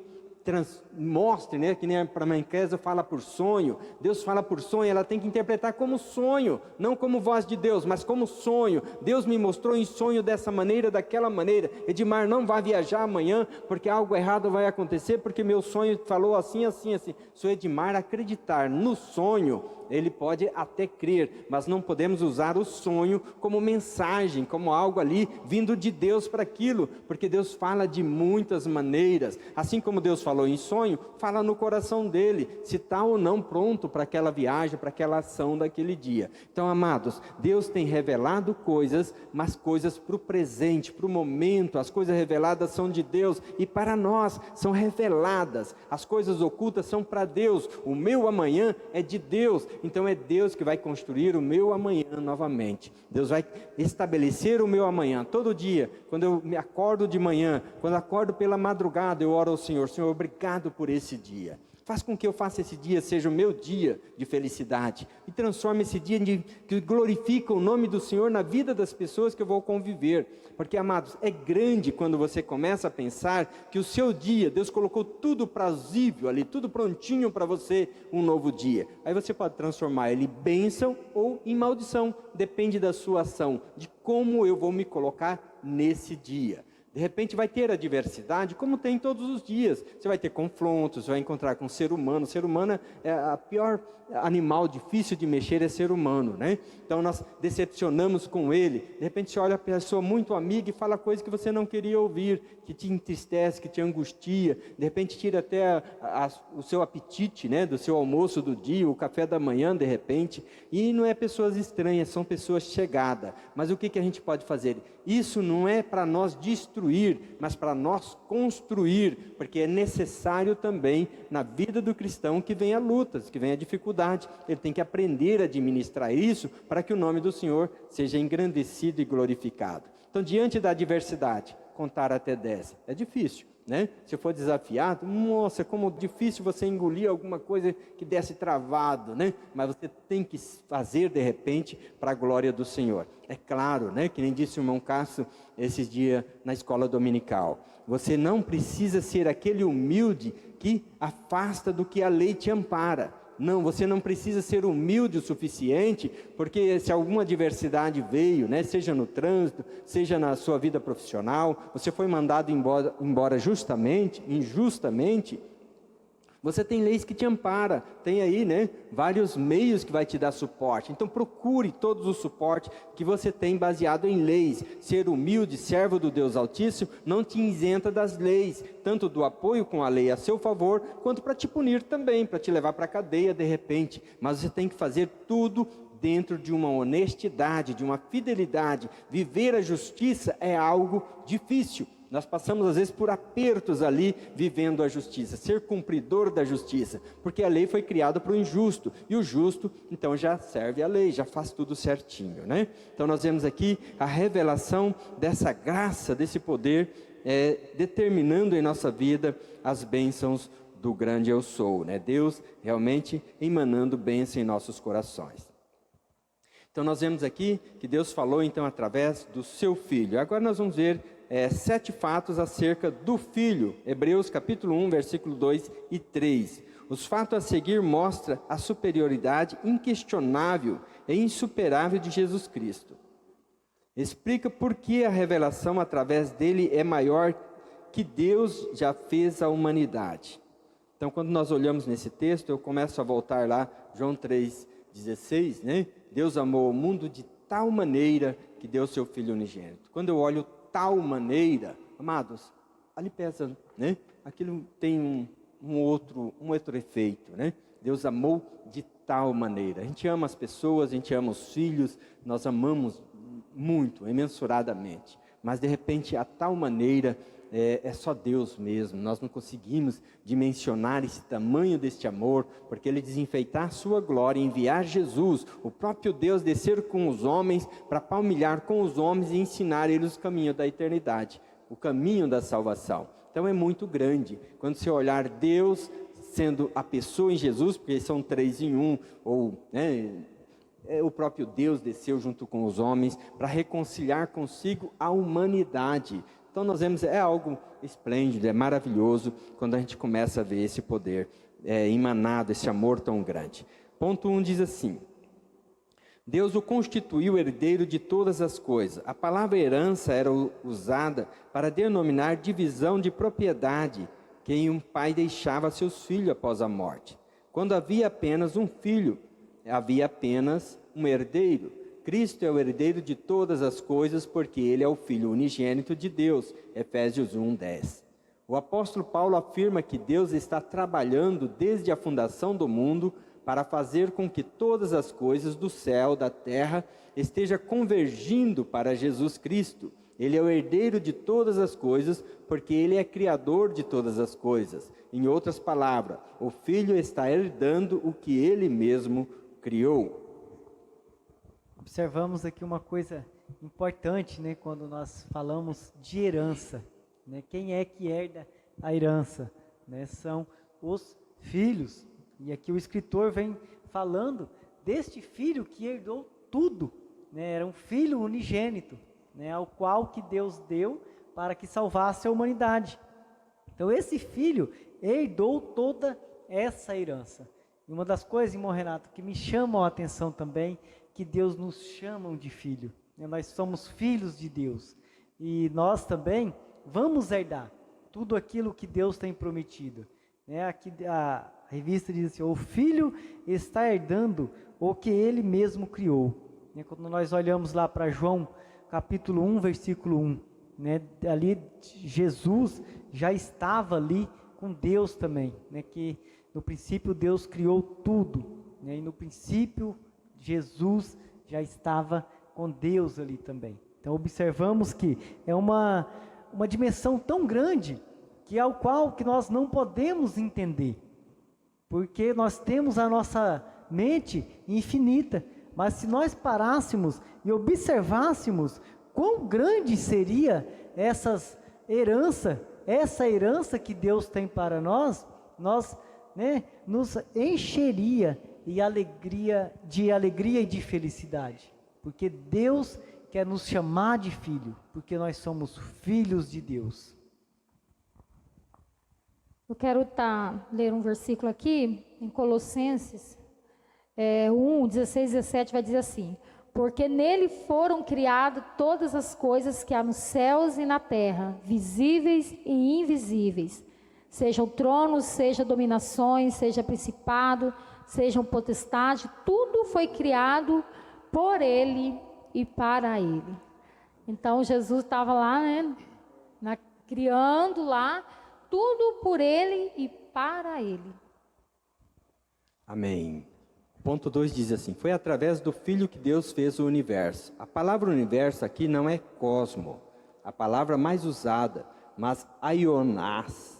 mostre, né? Que nem para a mãe Kézia fala por sonho. Deus fala por sonho, ela tem que interpretar como sonho, não como voz de Deus, mas como sonho. Deus me mostrou em sonho dessa maneira, daquela maneira. Edmar, não vai viajar amanhã, porque algo errado vai acontecer, porque meu sonho falou assim, assim, assim. Se o Edmar acreditar no sonho, ele pode até crer, mas não podemos usar o sonho como mensagem, como algo ali vindo de Deus para aquilo, porque Deus fala de muitas maneiras. Assim como Deus falou em sonho, fala no coração dele, se está ou não pronto para aquela viagem, para aquela ação daquele dia. Então, amados, Deus tem revelado coisas, mas coisas para o presente, para o momento. As coisas reveladas são de Deus e para nós são reveladas. As coisas ocultas são para Deus. O meu amanhã é de Deus. Então é Deus que vai construir o meu amanhã novamente. Deus vai estabelecer o meu amanhã. Todo dia, quando eu me acordo de manhã, quando acordo pela madrugada, eu oro ao Senhor. Senhor, obrigado por esse dia. Faz com que eu faça esse dia, seja o meu dia de felicidade. E transforme esse dia que glorifica o nome do Senhor na vida das pessoas que eu vou conviver. Porque, amados, é grande quando você começa a pensar que o seu dia, Deus colocou tudo prazível ali, tudo prontinho para você, um novo dia. Aí você pode transformar ele em bênção ou em maldição. Depende da sua ação, de como eu vou me colocar nesse dia. De repente vai ter adversidade, como tem todos os dias. Você vai ter confrontos, vai encontrar com o ser humano. O ser humano é a pior animal difícil de mexer, é ser humano, né? Então nós decepcionamos com ele. De repente você olha a pessoa muito amiga e fala coisas que você não queria ouvir, que te entristece, que te angustia. De repente tira até o seu apetite, né? Do seu almoço do dia, o café da manhã, de repente. E não é pessoas estranhas, são pessoas chegadas. Mas o que a gente pode fazer? Isso não é para nós destruir, mas para nós construir, porque é necessário também na vida do cristão que venha lutas, que venha dificuldade. Ele tem que aprender a administrar isso para que o nome do Senhor seja engrandecido e glorificado. Então, diante da adversidade, contar até 10 é difícil, né? Se for desafiado, nossa, como difícil você engolir alguma coisa que desse travado, né? Mas você tem que fazer de repente para a glória do Senhor. É claro, né? Que nem disse o irmão Cássio esses dias na escola dominical. Você não precisa ser aquele humilde que afasta do que a lei te ampara. Não, você não precisa ser humilde o suficiente, porque se alguma adversidade veio, né, seja no trânsito, seja na sua vida profissional, você foi mandado embora injustamente, você tem leis que te amparam, tem aí, né, vários meios que vai te dar suporte. Então procure todos os suportes que você tem baseado em leis. Ser humilde, servo do Deus Altíssimo, não te isenta das leis, tanto do apoio com a lei a seu favor, quanto para te punir também, para te levar para a cadeia de repente. Mas você tem que fazer tudo dentro de uma honestidade, de uma fidelidade. Viver a justiça é algo difícil. Nós passamos às vezes por apertos ali, vivendo a justiça, ser cumpridor da justiça, porque a lei foi criada para o injusto, e o justo então já serve a lei, já faz tudo certinho, né? Então nós vemos aqui a revelação dessa graça, desse poder, determinando em nossa vida as bênçãos do grande eu sou, né? Deus realmente emanando bênção em nossos corações. Então nós vemos aqui que Deus falou então através do seu Filho. Agora nós vamos ver 7 fatos acerca do Filho. Hebreus capítulo 1, versículo 2 e 3. Os fatos a seguir mostram a superioridade inquestionável e insuperável de Jesus Cristo. Explica por que a revelação através dele é maior que Deus já fez à humanidade. Então, quando nós olhamos nesse texto, eu começo a voltar lá, João 3,16, né? Deus amou o mundo de tal maneira que deu seu Filho unigênito. Quando eu olho tal maneira, amados, ali pesa, né? Aquilo tem um outro efeito, né? Deus amou de tal maneira. A gente ama as pessoas, a gente ama os filhos, nós amamos muito, imensuradamente. Mas de repente, a tal maneira, é só Deus mesmo. Nós não conseguimos dimensionar esse tamanho deste amor, porque Ele desenfeitar a sua glória, enviar Jesus, o próprio Deus, descer com os homens, para palmilhar com os homens e ensinar eles o caminho da eternidade, o caminho da salvação. Então é muito grande. Quando você olhar Deus sendo a pessoa em Jesus, porque são 3 em 1, ou, né, o próprio Deus desceu junto com os homens para reconciliar consigo a humanidade. Então nós vemos, é algo esplêndido, é maravilhoso, quando a gente começa a ver esse poder emanado, esse amor tão grande. Ponto 1 diz assim: Deus o constituiu herdeiro de todas as coisas. A palavra herança era usada para denominar divisão de propriedade que um pai deixava a seus filhos após a morte. Quando havia apenas um filho, havia apenas um herdeiro. Cristo é o herdeiro de todas as coisas, porque ele é o Filho unigênito de Deus. Efésios 1:10. O apóstolo Paulo afirma que Deus está trabalhando desde a fundação do mundo para fazer com que todas as coisas do céu, da terra, estejam convergindo para Jesus Cristo. Ele é o herdeiro de todas as coisas, porque ele é criador de todas as coisas. Em outras palavras, o Filho está herdando o que ele mesmo criou. Observamos aqui uma coisa importante, né, quando nós falamos de herança, né? Quem é que herda a herança? Né? São os filhos. E aqui o escritor vem falando deste filho que herdou tudo, né? Era um filho unigênito, né, ao qual que Deus deu para que salvasse a humanidade. Então esse filho herdou toda essa herança. E uma das coisas, irmão Renato, que me chamam a atenção também, que Deus nos chama de filho. Né? Nós somos filhos de Deus. E nós também vamos herdar tudo aquilo que Deus tem prometido. Né? Aqui a revista diz assim: o filho está herdando o que ele mesmo criou. Né? Quando nós olhamos lá para João, capítulo 1, versículo 1, né? Ali Jesus já estava ali com Deus também, né? Que no princípio Deus criou tudo, né? E no princípio Jesus já estava com Deus ali também. Então observamos que é uma dimensão tão grande que ao qual que nós não podemos entender, porque nós temos a nossa mente infinita, mas se nós parássemos e observássemos quão grande seria essa herança que Deus tem para nós, né, nos encheria de alegria e de felicidade, porque Deus quer nos chamar de filho, porque nós somos filhos de Deus. Eu quero ler um versículo aqui, em Colossenses 1, 16 e 17, vai dizer assim: porque nele foram criadas todas as coisas que há nos céus e na terra, visíveis e invisíveis, sejam tronos, sejam dominações, seja principado, sejam potestade, tudo foi criado por ele e para ele. Então Jesus estava lá, né, criando lá, tudo por ele e para ele. Amém. Ponto 2 diz assim: foi através do Filho que Deus fez o universo. A palavra universo aqui não é cosmo, a palavra mais usada, mas aionás,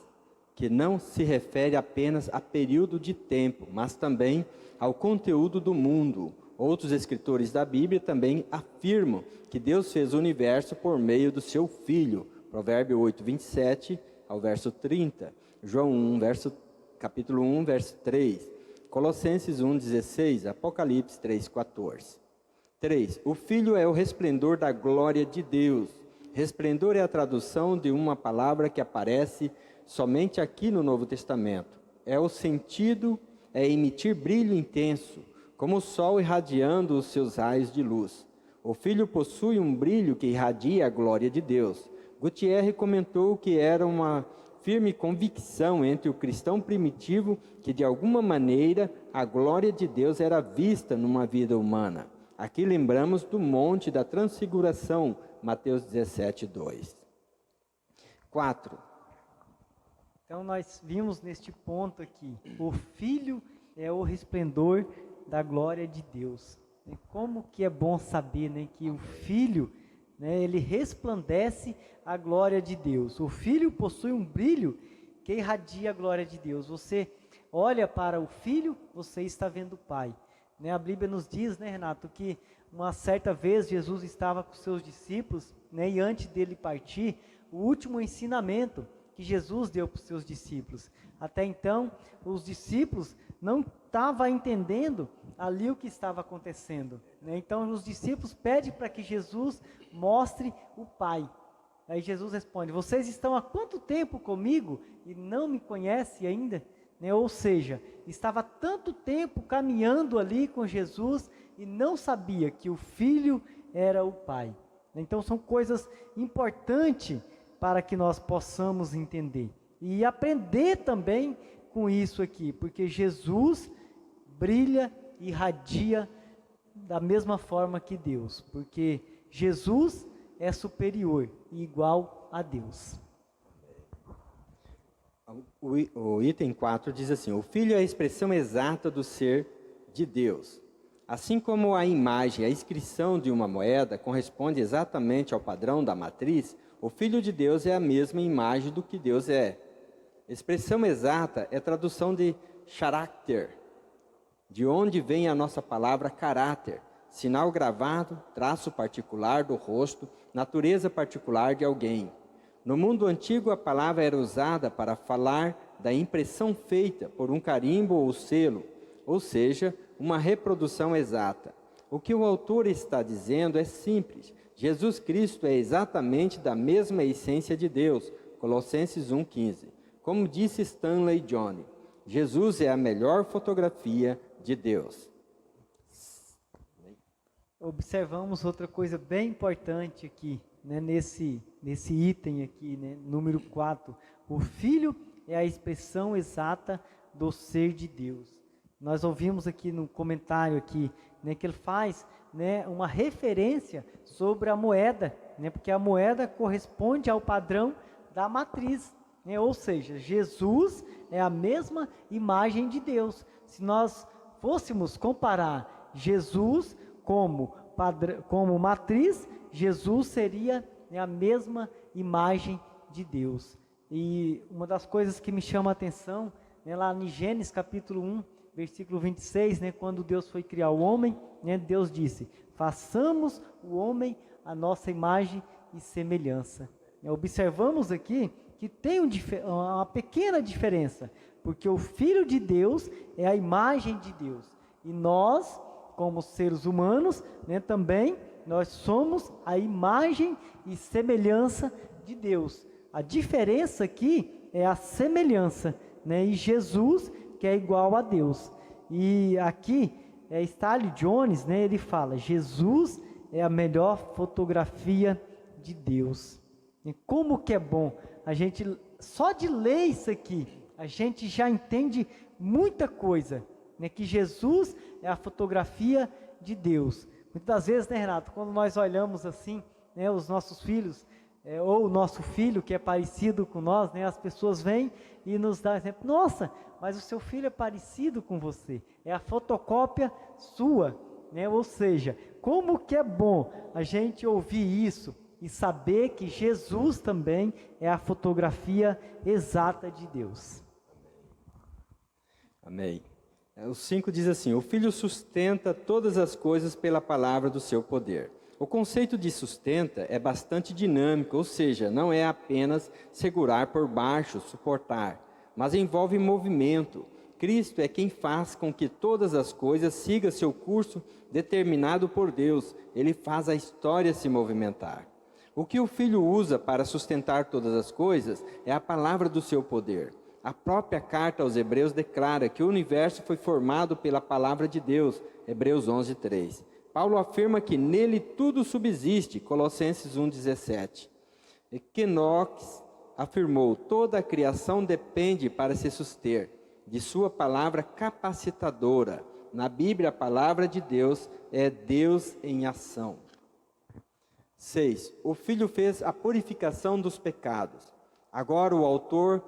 que não se refere apenas a período de tempo, mas também ao conteúdo do mundo. Outros escritores da Bíblia também afirmam que Deus fez o universo por meio do seu Filho. Provérbio 8, 27 ao verso 30. João 1, capítulo 1, verso 3. Colossenses 1, 16. Apocalipse 3, 14. 3. O Filho é o resplendor da glória de Deus. Resplendor é a tradução de uma palavra que aparece somente aqui no Novo Testamento. É o sentido, é emitir brilho intenso, como o sol irradiando os seus raios de luz. O Filho possui um brilho que irradia a glória de Deus. Gutierre comentou que era uma firme convicção entre o cristão primitivo que, de alguma maneira, a glória de Deus era vista numa vida humana. Aqui lembramos do Monte da Transfiguração, Mateus 17, 2. 4. Então nós vimos neste ponto aqui, o Filho é o resplendor da glória de Deus. E como que é bom saber, né, que o Filho, né, ele resplandece a glória de Deus. O Filho possui um brilho que irradia a glória de Deus. Você olha para o Filho, você está vendo o Pai. Né, a Bíblia nos diz, né, Renato, que uma certa vez Jesus estava com seus discípulos, né, e antes dele partir, o último ensinamento que Jesus deu para os seus discípulos. Até então, os discípulos não estavam entendendo ali o que estava acontecendo. Né? Então, os discípulos pedem para que Jesus mostre o Pai. Aí Jesus responde: vocês estão há quanto tempo comigo e não me conhecem ainda? Né? Ou seja, estava tanto tempo caminhando ali com Jesus e não sabia que o Filho era o Pai. Então são coisas importantes para que nós possamos entender. E aprender também com isso aqui, porque Jesus brilha e irradia da mesma forma que Deus, porque Jesus é superior e igual a Deus. O item 4 diz assim: o Filho é a expressão exata do ser de Deus. Assim como a imagem, a inscrição de uma moeda corresponde exatamente ao padrão da matriz, o Filho de Deus é a mesma imagem do que Deus é. Expressão exata é tradução de character, de onde vem a nossa palavra caráter, sinal gravado, traço particular do rosto, natureza particular de alguém. No mundo antigo, a palavra era usada para falar da impressão feita por um carimbo ou selo, ou seja, uma reprodução exata. O que o autor está dizendo é simples. Jesus Cristo é exatamente da mesma essência de Deus. Colossenses 1,15. Como disse Stanley Jones, Jesus é a melhor fotografia de Deus. Observamos outra coisa bem importante aqui, né, nesse item aqui, né, número 4. O Filho é a expressão exata do ser de Deus. Nós ouvimos aqui no comentário aqui, né, que ele faz, né, uma referência sobre a moeda, né, porque a moeda corresponde ao padrão da matriz, né, ou seja, Jesus é a mesma imagem de Deus. Se nós fôssemos comparar Jesus como matriz, Jesus seria, né, a mesma imagem de Deus. E uma das coisas que me chama a atenção, né, lá em Gênesis capítulo 1, versículo 26, né, quando Deus foi criar o homem, né, Deus disse: façamos o homem a nossa imagem e semelhança. Observamos aqui que tem uma pequena diferença, porque o Filho de Deus é a imagem de Deus, e nós, como seres humanos, né, também nós somos a imagem e semelhança de Deus. A diferença aqui é a semelhança, né, e Jesus, que é igual a Deus. E aqui, Stanley Jones, né, ele fala: Jesus é a melhor fotografia de Deus. E como que é bom a gente, só de ler isso aqui, a gente já entende muita coisa, né, que Jesus é a fotografia de Deus. Muitas vezes, né, Renato, quando nós olhamos assim, né, os nossos filhos, ou o nosso filho que é parecido com nós, né, as pessoas vêm e nos dão exemplo: nossa, mas o seu filho é parecido com você, é a fotocópia sua, né? Ou seja, como que é bom a gente ouvir isso e saber que Jesus também é a fotografia exata de Deus. Amém. O 5 diz assim: o Filho sustenta todas as coisas pela palavra do seu poder. O conceito de sustenta é bastante dinâmico, ou seja, não é apenas segurar por baixo, suportar, mas envolve movimento. Cristo é quem faz com que todas as coisas sigam seu curso determinado por Deus. Ele faz a história se movimentar. O que o Filho usa para sustentar todas as coisas é a palavra do seu poder. A própria carta aos Hebreus declara que o universo foi formado pela palavra de Deus, Hebreus 11:3. Paulo afirma que nele tudo subsiste, Colossenses 1:17. E Knox afirmou: toda a criação depende para se suster de sua palavra capacitadora. Na Bíblia, a palavra de Deus é Deus em ação. 6. O Filho fez a purificação dos pecados. Agora o autor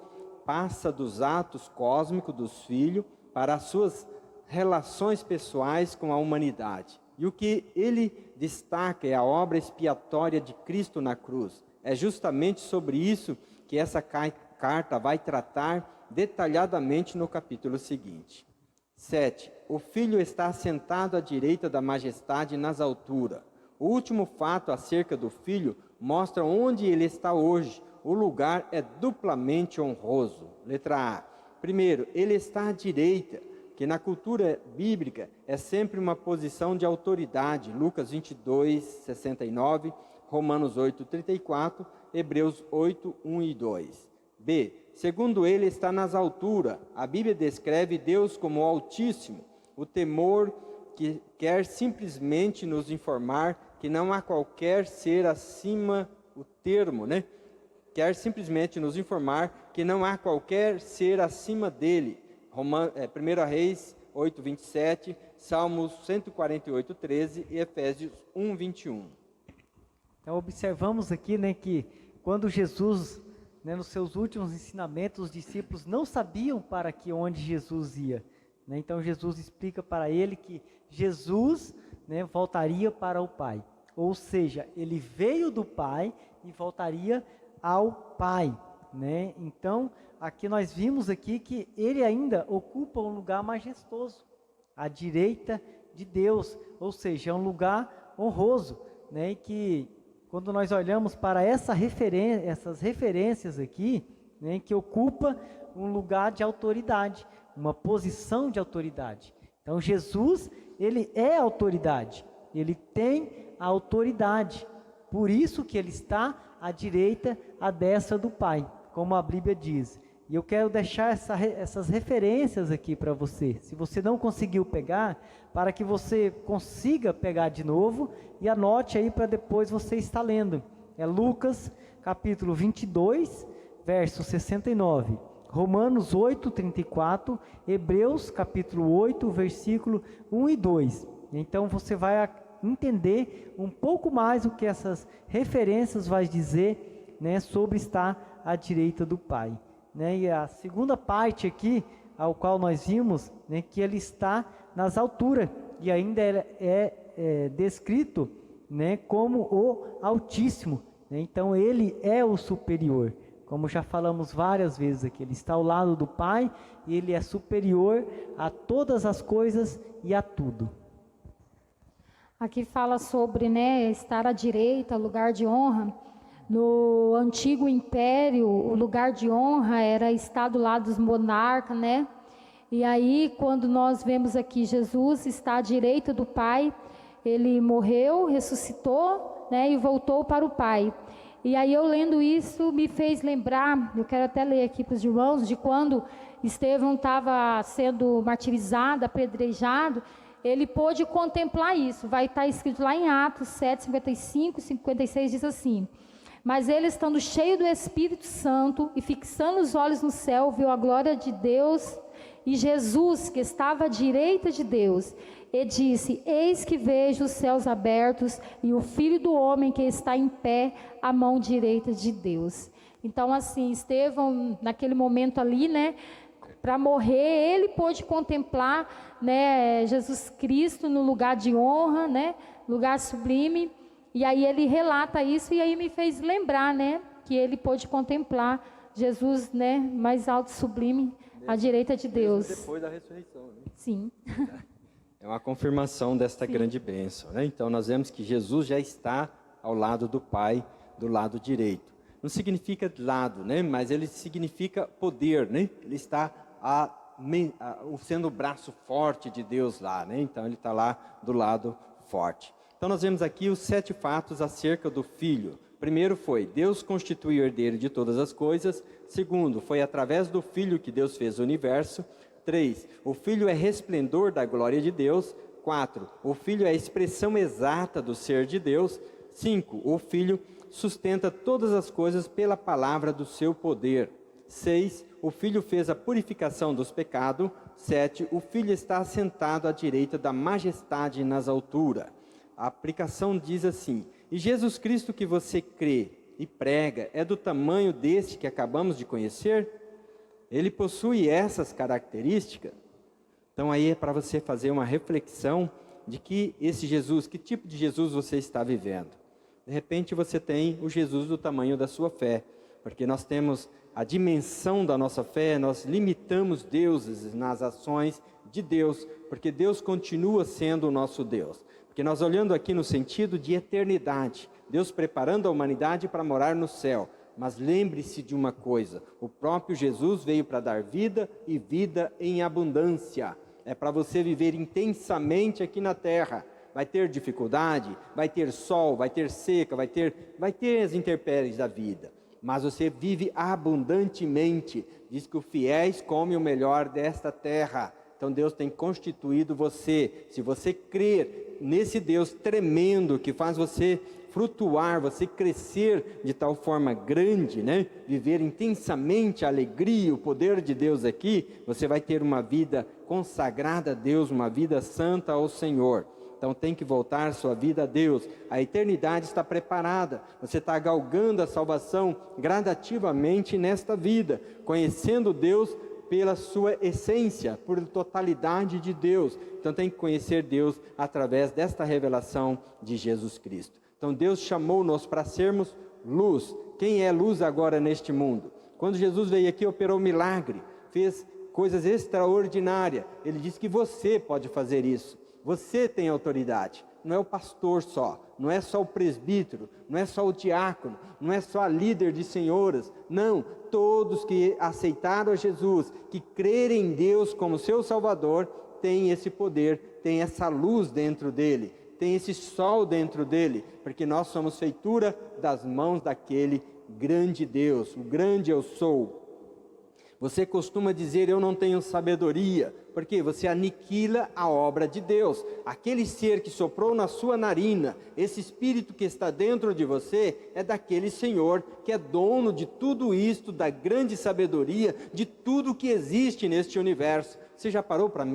passa dos atos cósmicos dos filhos para as suas relações pessoais com a humanidade. E o que ele destaca é a obra expiatória de Cristo na cruz. É justamente sobre isso que essa carta vai tratar detalhadamente no capítulo seguinte. 7. O Filho está sentado à direita da majestade nas alturas. O último fato acerca do Filho mostra onde ele está hoje. O lugar é duplamente honroso. Letra A. Primeiro, ele está à direita, que na cultura bíblica é sempre uma posição de autoridade. Lucas 22:69, Romanos 8:34, Hebreus 8:1 e 2. B. Segundo ele está nas alturas. A Bíblia descreve Deus como o Altíssimo. O temor que quer simplesmente nos informar que não há qualquer ser acima, o termo, né? Quer simplesmente nos informar que não há qualquer ser acima dele. 1 Reis 8:27, Salmos 148:13 e Efésios 1:21. Então observamos aqui, né, que quando Jesus, né, nos seus últimos ensinamentos, os discípulos não sabiam para que onde Jesus ia, né? Então Jesus explica para ele que Jesus, né, voltaria para o Pai, ou seja, ele veio do Pai e voltaria ao Pai, né? Então aqui nós vimos aqui que ele ainda ocupa um lugar majestoso, à direita de Deus, ou seja, é um lugar honroso, né? E que quando nós olhamos para essas referências aqui, né, que ocupa um lugar de autoridade, uma posição de autoridade. Então Jesus, ele é autoridade, ele tem a autoridade, por isso que ele está à direita, à destra do Pai, como a Bíblia diz. E eu quero deixar essas referências aqui para você, se você não conseguiu pegar, para que você consiga pegar de novo e anote aí para depois você estar lendo. É Lucas capítulo 22, verso 69, Romanos 8:34, Hebreus capítulo 8, versículo 1 e 2. Então você vai entender um pouco mais o que essas referências vai dizer, né, sobre estar à direita do Pai. Né? E a segunda parte aqui, ao qual nós vimos, né, que ele está nas alturas, e ainda é descrito, né, como o Altíssimo, né? Então ele é o superior, como já falamos várias vezes aqui, ele está ao lado do Pai, e ele é superior a todas as coisas e a tudo. Aqui fala sobre, né, estar à direita, lugar de honra. No antigo império, o lugar de honra era estar do lado dos monarcas, né? E aí, quando nós vemos aqui Jesus está à direita do Pai, ele morreu, ressuscitou, né, e voltou para o Pai. E aí eu lendo isso me fez lembrar, eu quero até ler aqui para os irmãos, de quando Estevão estava sendo martirizado, apedrejado, ele pôde contemplar isso. Vai estar escrito lá em Atos 7, 55, 56, diz assim: mas ele, estando cheio do Espírito Santo e fixando os olhos no céu, viu a glória de Deus e Jesus, que estava à direita de Deus, e disse: eis que vejo os céus abertos e o Filho do Homem que está em pé à mão direita de Deus. Então, assim, Estevão, naquele momento ali, né, para morrer, ele pôde contemplar, né, Jesus Cristo no lugar de honra, né, lugar sublime. E aí ele relata isso e aí me fez lembrar, né, que ele pôde contemplar Jesus, né, mais alto, sublime, à direita de Deus. Depois da ressurreição, né? Sim. É uma confirmação desta grande bênção, né? Então nós vemos que Jesus já está ao lado do Pai, do lado direito. Não significa lado, né? Mas ele significa poder, né? Ele está sendo o braço forte de Deus lá, né? Então ele está lá do lado forte. Então nós vemos aqui os 7 fatos acerca do Filho. Primeiro foi, Deus constituiu o herdeiro de todas as coisas. Segundo, foi através do Filho que Deus fez o universo. 3, o Filho é resplendor da glória de Deus. 4, o Filho é a expressão exata do ser de Deus. 5, o Filho sustenta todas as coisas pela palavra do seu poder. 6, o Filho fez a purificação dos pecados. 7, o Filho está assentado à direita da majestade nas alturas. A aplicação diz assim: e Jesus Cristo que você crê e prega é do tamanho deste que acabamos de conhecer? Ele possui essas características? Então aí é para você fazer uma reflexão de que esse Jesus, que tipo de Jesus você está vivendo. De repente você tem o Jesus do tamanho da sua fé, porque nós temos a dimensão da nossa fé, nós limitamos deuses nas ações de Deus, porque Deus continua sendo o nosso Deus. Porque nós olhando aqui no sentido de eternidade, Deus preparando a humanidade para morar no céu. Mas lembre-se de uma coisa, o próprio Jesus veio para dar vida e vida em abundância. É para você viver intensamente aqui na terra, vai ter dificuldade, vai ter sol, vai ter seca, vai ter as intempéries da vida. Mas você vive abundantemente. Diz que os fiéis comem o melhor desta terra. Então Deus tem constituído você. Se você crer nesse Deus tremendo que faz você frutuar, você crescer de tal forma grande, né? Viver intensamente a alegria, o poder de Deus aqui, você vai ter uma vida consagrada a Deus, uma vida santa ao Senhor. Então tem que voltar sua vida a Deus. A eternidade está preparada. Você está galgando a salvação gradativamente nesta vida, conhecendo Deus pela sua essência, por totalidade de Deus. Então tem que conhecer Deus através desta revelação de Jesus Cristo. Então Deus chamou-nos para sermos luz. Quem é luz agora neste mundo? Quando Jesus veio aqui, operou milagre, fez coisas extraordinárias. Ele disse que você pode fazer isso. Você tem autoridade. Não é o pastor só, não é só o presbítero, não é só o diácono, não é só a líder de senhoras. Não, todos que aceitaram a Jesus, que crerem em Deus como seu Salvador, têm esse poder, têm essa luz dentro dele. Tem esse sol dentro dele, porque nós somos feitura das mãos daquele grande Deus, o grande eu sou. Você costuma dizer, eu não tenho sabedoria, porque você aniquila a obra de Deus. Aquele ser que soprou na sua narina, esse espírito que está dentro de você, é daquele Senhor que é dono de tudo isto, da grande sabedoria, de tudo que existe neste universo. Você já parou para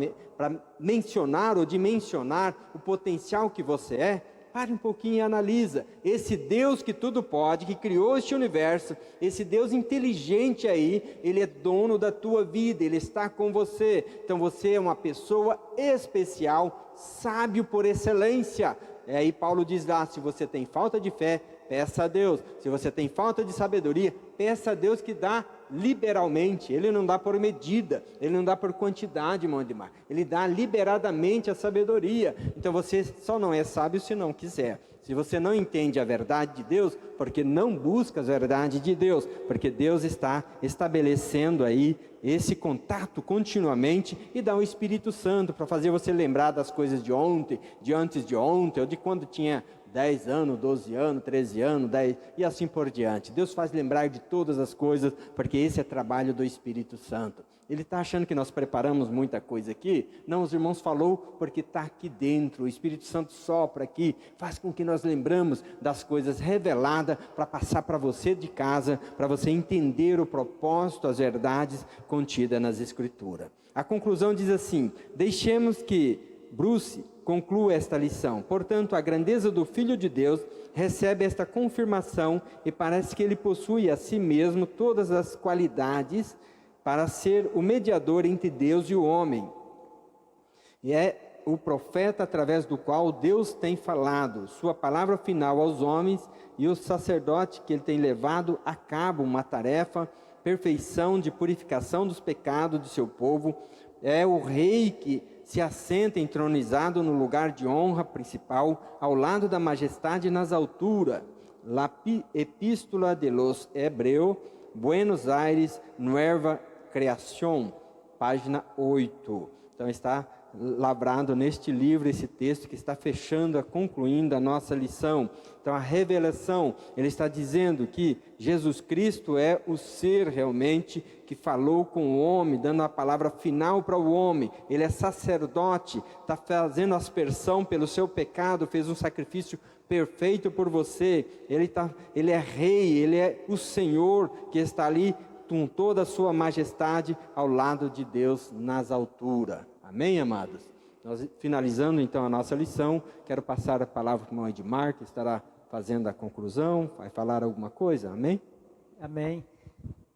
mencionar ou dimensionar o potencial que você é? Pare um pouquinho e analisa. Esse Deus que tudo pode, que criou este universo, esse Deus inteligente aí, Ele é dono da tua vida, Ele está com você. Então você é uma pessoa especial, sábio por excelência. Aí Paulo diz lá, se você tem falta de fé, peça a Deus. Se você tem falta de sabedoria, peça a Deus que dá liberalmente. Ele não dá por medida, Ele não dá por quantidade, irmão Edmar. Ele dá liberadamente a sabedoria. Então você só não é sábio se não quiser. Se você não entende a verdade de Deus, porque não busca a verdade de Deus, porque Deus está estabelecendo aí esse contato continuamente e dá o Espírito Santo para fazer você lembrar das coisas de ontem, de antes de ontem, ou de quando tinha 10 anos, 12 anos, 13 anos, 10, e assim por diante. Deus faz lembrar de todas as coisas, porque esse é trabalho do Espírito Santo. Ele está achando que nós preparamos muita coisa aqui? Não, os irmãos falou porque está aqui dentro. O Espírito Santo sopra aqui, faz com que nós lembramos das coisas reveladas para passar para você de casa, para você entender o propósito, as verdades contidas nas Escrituras. A conclusão diz assim, deixemos que Bruce conclua esta lição. Portanto, a grandeza do Filho de Deus recebe esta confirmação e parece que ele possui a si mesmo todas as qualidades para ser o mediador entre Deus e o homem. E é o profeta através do qual Deus tem falado, sua palavra final aos homens, e o sacerdote que ele tem levado a cabo uma tarefa, perfeição de purificação dos pecados de seu povo. É o rei que se assenta entronizado no lugar de honra principal, ao lado da majestade nas alturas. La Epístola de los Hebreos, Buenos Aires, Nueva Creación, página 8. Então está lavrado neste livro esse texto que está fechando, concluindo a nossa lição. Então a revelação, ele está dizendo que Jesus Cristo é o ser realmente que falou com o homem, dando a palavra final para o homem. Ele é sacerdote, está fazendo aspersão pelo seu pecado, fez um sacrifício perfeito por você. Ele é rei, ele é o Senhor que está ali com toda a sua majestade ao lado de Deus nas alturas. Amém, amados? Nós finalizando então a nossa lição, quero passar a palavra para o irmão Edmar, que estará fazendo a conclusão, vai falar alguma coisa, amém? Amém.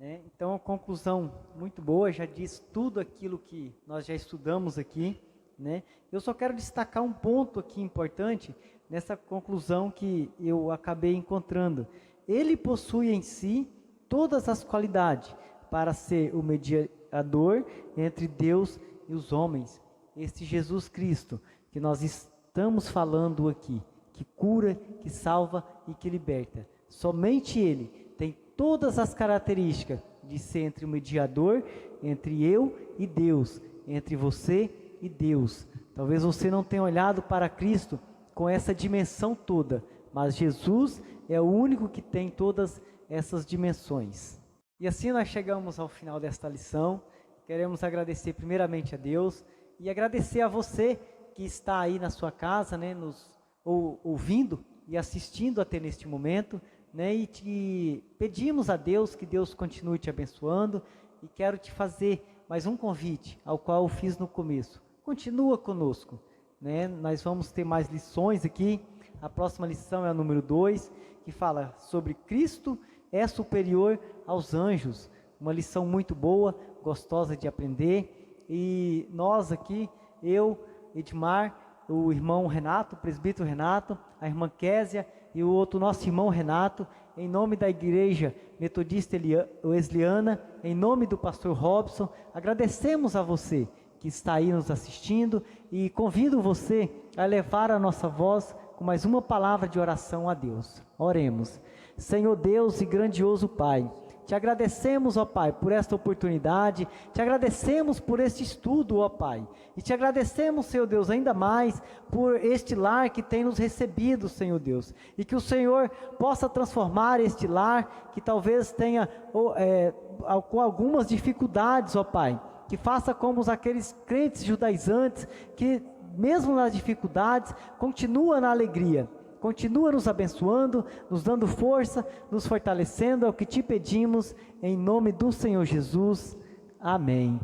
Então a conclusão muito boa, já diz tudo aquilo que nós já estudamos aqui, né? Eu só quero destacar um ponto aqui importante, nessa conclusão que eu acabei encontrando. Ele possui em si todas as qualidades para ser o mediador entre Deus e os homens. Este Jesus Cristo que nós estamos falando aqui, que cura, que salva e que liberta. Somente Ele tem todas as características de ser entre o mediador, entre eu e Deus, entre você e Deus. Talvez você não tenha olhado para Cristo com essa dimensão toda, mas Jesus é o único que tem todas essas dimensões. E assim nós chegamos ao final desta lição. Queremos agradecer primeiramente a Deus e agradecer a você que está aí na sua casa, né, nos ouvindo e assistindo até neste momento, né, e te pedimos a Deus que Deus continue te abençoando, e quero te fazer mais um convite, ao qual eu fiz no começo. Continua conosco, né, nós vamos ter mais lições aqui. A próxima lição é a número 2, que fala sobre Cristo é superior aos anjos, uma lição muito boa, gostosa de aprender, e nós aqui, eu, Edmar, o irmão Renato, o presbítero Renato, a irmã Késia e o outro nosso irmão Renato, em nome da Igreja Metodista Wesleyana, em nome do pastor Robson, agradecemos a você que está aí nos assistindo e convido você a levar a nossa voz com mais uma palavra de oração a Deus. Oremos. Senhor Deus e grandioso Pai, te agradecemos, ó Pai, por esta oportunidade, te agradecemos por este estudo, ó Pai, e te agradecemos, Senhor Deus, ainda mais por este lar que tem nos recebido, Senhor Deus, e que o Senhor possa transformar este lar, que talvez tenha com algumas dificuldades, ó Pai, que faça como aqueles crentes judaizantes, que mesmo nas dificuldades, continua na alegria. Continua nos abençoando, nos dando força, nos fortalecendo, é o que te pedimos, em nome do Senhor Jesus. Amém.